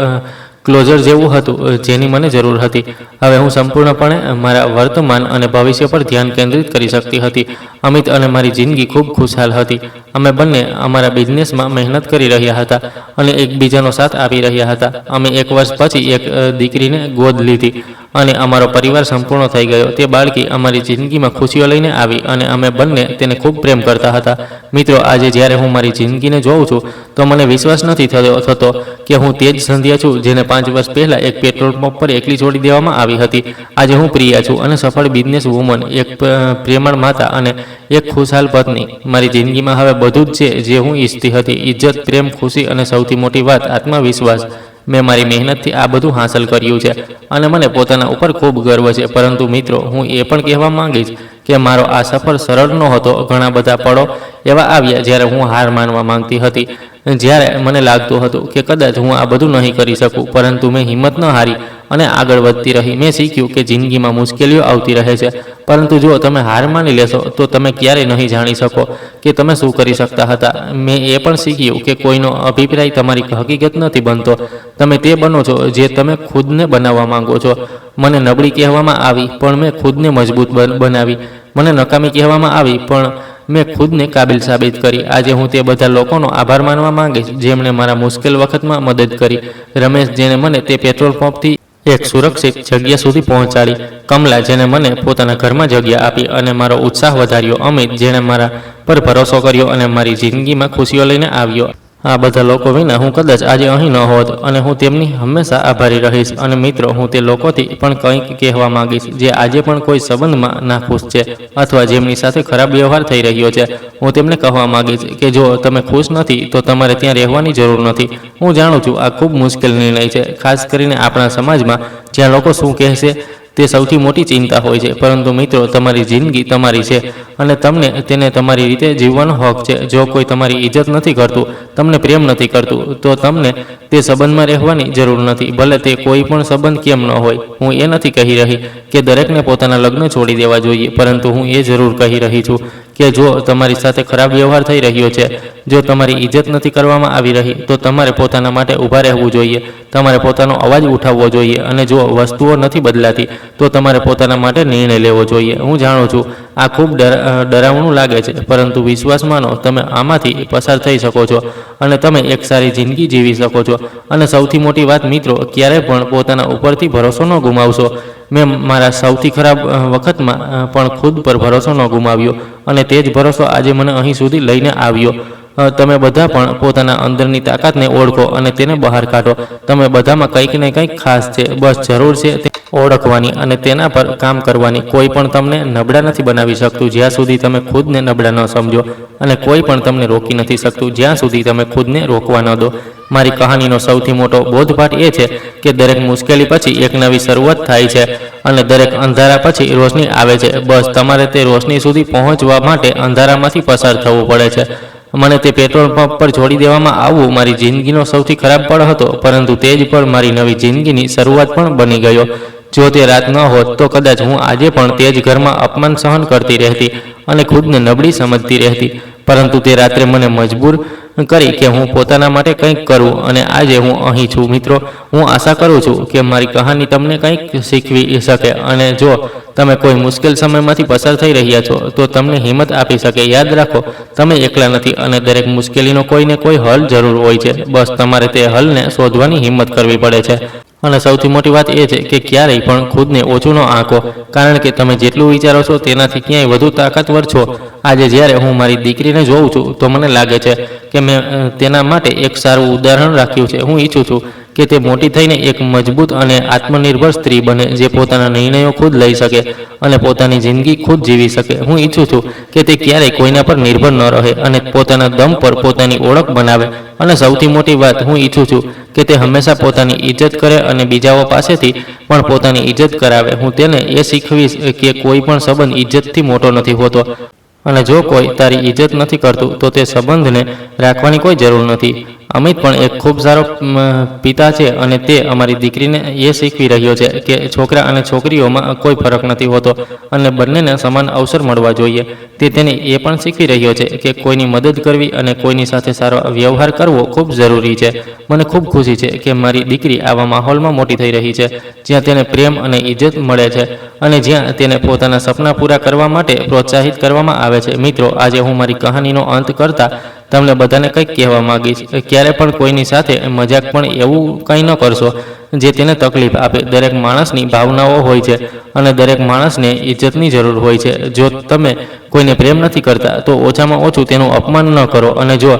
ક્લોઝર જેવું હતું જેની મને જરૂર હતી. હવે હું સંપૂર્ણપણે મારા વર્તમાન અને ભવિષ્ય પર ધ્યાન કેન્દ્રિત કરી શકતી હતી. અમિત અને મારી જિંદગી ખૂબ ખુશહાલ હતી. અમે બંને અમારા બિઝનેસમાં મહેનત કરી રહ્યા હતા અને એકબીજાનો સાથ આપી રહ્યા હતા. અમે 1 વર્ષ પછી એક દીકરીને ગોદ લીધી અને અમારો પરિવાર સંપૂર્ણ થઈ ગયો. તે બાળકી અમારી જિંદગીમાં ખુશીઓ લઈને આવી અને અમે બંને તેને ખૂબ પ્રેમ કરતા હતા. મિત્રો, આજે જ્યારે હું મારી જિંદગીને જોઉં છું તો મને વિશ્વાસ નથી થતો કે હું તે જ સંધ્યા છું જેને 5 વર્ષ પહેલાં એક પેટ્રોલ પંપ પર એકલી છોડી દેવામાં આવી હતી. આજે હું પ્રિયા છું અને સફળ બિઝનેસ વુમન, એક પ્રેમાળ માતા અને એક ખુશહાલ પત્ની. મારી જિંદગીમાં હવે બધું જ છે જે હું ઈચ્છતી હતી: ઇજ્જત, પ્રેમ, ખુશી અને સૌથી મોટી વાત, આત્મવિશ્વાસ. મેં મારી મહેનતથી આ બધું હાંસલ કર્યું છે અને મને પોતાના ઉપર ખૂબ ગર્વ છે. પરંતુ મિત્રો, હું એ પણ કહેવા માંગીશ કે મારો આ સફર સરળ નહોતો. ઘણા બધા પળો એવા આવ્યા જ્યારે હું હાર માનવા માંગતી હતી, જ્યારે મને લાગતું હતું કે કદાચ હું આ બધું નહીં કરી શકું. પરંતુ મેં હિંમત ન હારી અને આગળ વધતી રહી. મેં શીખ્યું કે જિંદગીમાં મુશ્કેલીઓ આવતી રહે છે, પરંતુ જો તમે હાર માની લેશો તો તમે ક્યારેય નહીં જાણી શકો કે તમે શું કરી શકતા હતા. મેં એ પણ શીખ્યું કે કોઈનો અભિપ્રાય તમારી હકીકત નથી બનતો. તમે તે બનો છો જે તમે ખુદને બનાવવા માંગો છો. મને નબળી કહેવામાં આવી, પણ મેં ખુદને મજબૂત બનાવી. મને નકામી કહેવામાં આવી, પણ મેં ખુદને કાબિલ સાબિત કરી. આજે હું તે બધા લોકોનો આભાર માનવા માંગીશ જેમણે મારા મુશ્કેલ વખતમાં મદદ કરી. રમેશ, જેણે મને તે પેટ્રોલ પંપથી એક સુરક્ષિત જગ્યા સુધી પહોંચાડી. કમલા, જેણે મને પોતાના ઘરમાં જગ્યા આપી અને મારો ઉત્સાહ વધાર્યો. અમિત, જેણે મારા પર ભરોસો કર્યો અને મારી જિંદગીમાં ખુશીઓ લઈને આવ્યો. આ બધા લોકો વિના હું કદાચ આજે અહીં ન હોત અને હું તેમની હંમેશા આભારી રહીશ. અને મિત્રો, હું તે લોકોથી પણ કંઈક કહેવા માંગીશ જે આજે પણ કોઈ સંબંધમાં નાખુશ છે અથવા જેમની સાથે ખરાબ વ્યવહાર થઈ રહ્યો છે. હું તેમને કહેવા માંગીશ કે જો તમે ખુશ નથી તો તમારે ત્યાં રહેવાની જરૂર નથી. હું જાણું છું આ ખૂબ મુશ્કેલ નિર્ણય છે, ખાસ કરીને આપણા સમાજમાં જ્યાં લોકો શું કહેશે તે સૌથી મોટી ચિંતા હોય છે. પરંતુ મિત્રો, તમારી જિંદગી તમારી છે અને તમને તેને તમારી રીતે જીવવાનો હક છે. જો કોઈ તમારી ઇજ્જત નથી કરતું, તમને પ્રેમ નથી કરતું, તો તમને તે સંબંધમાં રહેવાની જરૂર નથી, ભલે તે કોઈ પણ સંબંધ કેમ ન હોય. હું એ નથી કહી રહી કે દરેકને પોતાના લગ્ન છોડી દેવા જોઈએ, પરંતુ હું એ જરૂર કહી રહી છું કે જો તમારી સાથે ખરાબ વ્યવહાર થઈ રહ્યો છે, જો તમારી ઇજ્જત નથી કરવામાં આવી રહી, તો તમારે પોતાના માટે ઊભા રહેવું જોઈએ. તમારે પોતાનો અવાજ ઉઠાવવો જોઈએ અને જો વસ્તુઓ નથી બદલાતી તો તમારે પોતાના માટે નિર્ણય લેવો જોઈએ. હું જાણું છું આ ખૂબ ડરાવણું લાગે છે, પરંતુ વિશ્વાસ માનો, તમે આમાંથી પસાર થઈ શકો છો અને તમે એક સારી જિંદગી જીવી શકો છો. અને સૌથી મોટી વાત મિત્રો, ક્યારેય પણ પોતાના ઉપરથી ભરોસો ન ગુમાવશો. મેં મારા સૌથી ખરાબ વખતમાં પણ ખુદ પર ભરોસો ન ગુમાવ્યો અને તે જ ભરોસો આજે મને અહીં સુધી લઈને આવ્યો. તમે બધા પણ પોતાના અંદરની તાકાતને ઓળખો અને તેને બહાર કાઢો. તમે બધામાં કંઈક ને કંઈક ખાસ છે, બસ જરૂર છે તે ઓળખવાની અને તેના પર કામ કરવાની. કોઈ પણ તમને નબળા નથી બનાવી શકતું જ્યાં સુધી તમે ખુદને નબળા ન સમજો, અને કોઈ પણ તમને રોકી નથી શકતું જ્યાં સુધી તમે ખુદને રોકવા ન દો. મારી કહાનીનો સૌથી મોટો બોધપાઠ એ છે કે દરેક મુશ્કેલી પછી એક નવી શરૂઆત થાય છે અને દરેક અંધારા પછી રોશની આવે છે. બસ તમારે તે રોશની સુધી પહોંચવા માટે અંધારામાંથી પસાર થવું પડે છે. મને તે પેટ્રોલ પંપ પર છોડી દેવામાં આવવું મારી જિંદગીનો સૌથી ખરાબ પળ હતો, પરંતુ તે જ પળ મારી નવી જિંદગીની શરૂઆત પણ બની ગયો. જો તે રાત ન હોત તો કદાચ હું આજે પણ તે જ ઘરમાં અપમાન સહન કરતી રહેતી અને ખુદને નબળી સમજતી રહેતી. પરંતુ તે રાત્રે મને મજબૂર કરી કે હું પોતાના માટે કંઈક કરું અને આજે હું અહીં છું. મિત્રો, હું આશા કરું છું કે મારી કહાની તમને કંઈક શીખવી શકે અને જો તમે કોઈ મુશ્કેલ સમયમાંથી પસાર થઈ રહ્યા છો તો તમને હિંમત આપી શકે. યાદ રાખો, તમે એકલા નથી અને દરેક મુશ્કેલીનો કોઈને કોઈ હલ જરૂર હોય છે. બસ તમારે તે હલને શોધવાની હિંમત કરવી પડે છે. અને સૌથી મોટી વાત એ છે કે ક્યારેય પણ ખુદને ઓછું ન આંકો, કારણ કે તમે જેટલું વિચારો છો તેનાથી ક્યાંય વધુ તાકાતવર છો. આજે જ્યારે હું મારી દીકરીને જોઉં છું તો મને લાગે છે કે મેં તેના માટે એક સારું ઉદાહરણ રાખ્યું છે. હું ઈચ્છું છું કે તે મોટી થઈને એક મજબૂત અને આત્મનિર્ભર સ્ત્રી બને જે પોતાના નિર્ણયો ખુદ લઈ શકે અને પોતાની જિંદગી ખુદ જીવી શકે. હું ઈચ્છું છું કે તે ક્યારેય કોઈના પર નિર્ભર ન રહે અને પોતાના દમ પર પોતાની ઓળખ બનાવે. અને સૌથી મોટી વાત, હું ઈચ્છું છું કે તે હંમેશા પોતાની ઇજ્જત કરે અને બીજાઓ પાસેથી પણ પોતાની ઇજ્જત કરાવે. હું તેને એ શીખવીશ કે કોઈ પણ સંબંધ ઇજ્જતથી મોટો નથી હોતો અને જો કોઈ તારી ઇજ્જત નથી કરતું તો તે સંબંધને રાખવાની કોઈ જરૂર નથી. અમિત પણ એક ખૂબ સારો પિતા છે અને તે અમારી દીકરીને એ શીખવી રહ્યો છે કે છોકરા અને છોકરીઓમાં કોઈ ફરક નથી હોતો અને બંનેને સમાન અવસર મળવા જોઈએ. તે તેને એ પણ શીખવી રહ્યો છે કે કોઈની મદદ કરવી અને કોઈની સાથે સારો વ્યવહાર કરવો ખૂબ જરૂરી છે. મને ખૂબ ખુશી છે કે મારી દીકરી આવા માહોલમાં મોટી થઈ રહી છે જ્યાં તેને પ્રેમ અને ઇજ્જત મળે છે અને જ્યાં તેને પોતાના સપના પૂરા કરવા માટે પ્રોત્સાહિત કરવામાં આવે છે. મિત્રો, આજે હું મારી કહાનીનો અંત કરતા તમને બધાને કંઈક કહેવા માંગીશ. ક્યારે પણ કોઈની સાથે મજાક પણ એવું કંઈ ન કરશો જે તેને તકલીફ આપે. દરેક માણસની ભાવનાઓ હોય છે અને દરેક માણસને ઇજ્જતની જરૂર હોય છે. જો તમે કોઈને પ્રેમ નથી કરતા તો ઓછામાં ઓછું તેનું અપમાન ન કરો, અને જો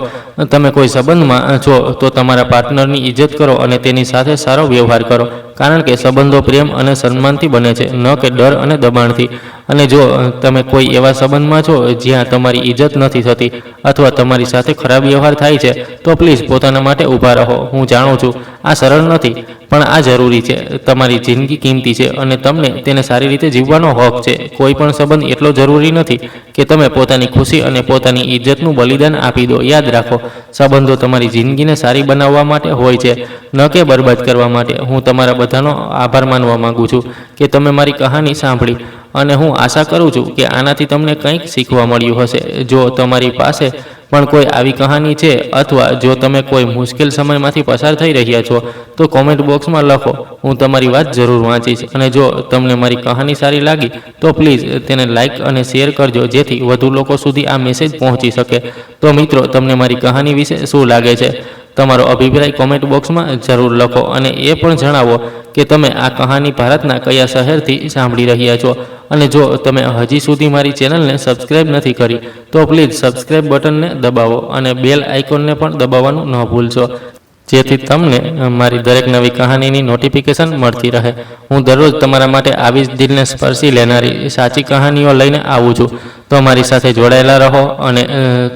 તમે કોઈ સંબંધમાં છો તો તમારા પાર્ટનરની ઇજ્જત કરો અને તેની સાથે સારો વ્યવહાર કરો, કારણ કે સંબંધો પ્રેમ અને સન્માનથી બને છે, ન કે ડર અને દબાણથી. અને જો તમે કોઈ એવા સંબંધમાં છો જ્યાં તમારી ઇજ્જત નથી થતી અથવા તમારી સાથે ખરાબ વ્યવહાર થાય છે તો પ્લીઝ પોતાના માટે ઊભા રહો. હું જાણું છું આ સરળ નથી, પણ આ જરૂરી છે. તમારી જિંદગી કિંમતી છે અને તમને તેને સારી રીતે જીવવાનો હક છે. કોઈ પણ સંબંધ એટલો જરૂરી નથી કે તમે પોતાની ખુશી અને પોતાની ઇજ્જતનું બલિદાન આપી દો. યાદ રાખો, સંબંધો તમારી જિંદગીને સારી બનાવવા માટે હોય છે, ન કે બરબાદ કરવા માટે. હું તમારા બધાનો આભાર માનવા માંગુ છું કે તમે મારી કહાની સાંભળી, અને હું આશા કરું છું કે આનાથી તમને કંઈક શીખવા મળ્યું હશે. જો તમારી પાસે પણ કોઈ આવી કહાની છે અથવા જો તમે કોઈ મુશ્કેલ સમયમાંથી પસાર થઈ રહ્યા છો તો કોમેન્ટ બોક્સમાં લખો. હું તમારી વાત જરૂર વાંચીશ. અને જો તમને મારી કહાની સારી લાગી તો પ્લીઝ તેને લાઇક અને શેર કરજો, જેથી વધુ લોકો સુધી આ મેસેજ પહોંચી શકે. તો મિત્રો, તમને મારી કહાની વિશે શું લાગે છે? તમારો અભિપ્રાય કોમેન્ટ બોક્સમાં જરૂર લખો અને એ પણ જણાવો કે તમે આ કહાની ભારતના કયા શહેરથી સાંભળી રહ્યા છો. અને જો તમે હજી સુધી મારી ચેનલને સબસ્ક્રાઇબ નથી કરી તો પ્લીઝ સબસ્ક્રાઇબ બટનને દબાવો અને બેલ આઇકોનને પણ દબાવવાનું ન ભૂલશો, જેથી તમને મારી દરેક નવી કહાનીની નોટિફિકેશન મળતી રહે. હું દરરોજ તમારા માટે આવી જ દિલને સ્પર્શી લેનારી સાચી કહાનીઓ લઈને આવું છું. તો મારી સાથે જોડાયેલા રહો અને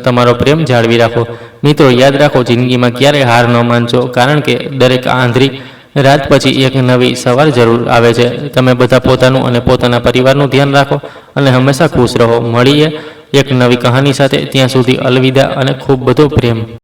તમારો પ્રેમ જાળવી રાખો. મિત્રો, યાદ રાખો, જિંદગીમાં ક્યારેય હાર ન માનશો, કારણ કે દરેક આંધળી રાત પછી એક નવી સવાર જરૂર આવે છે. તમે બધા પોતાનું અને પોતાના પરિવારનું ધ્યાન રાખો અને હંમેશા ખુશ રહો. મળીએ એક નવી કહાની સાથે. ત્યાં સુધી અલવિદા અને ખૂબ બધો પ્રેમ.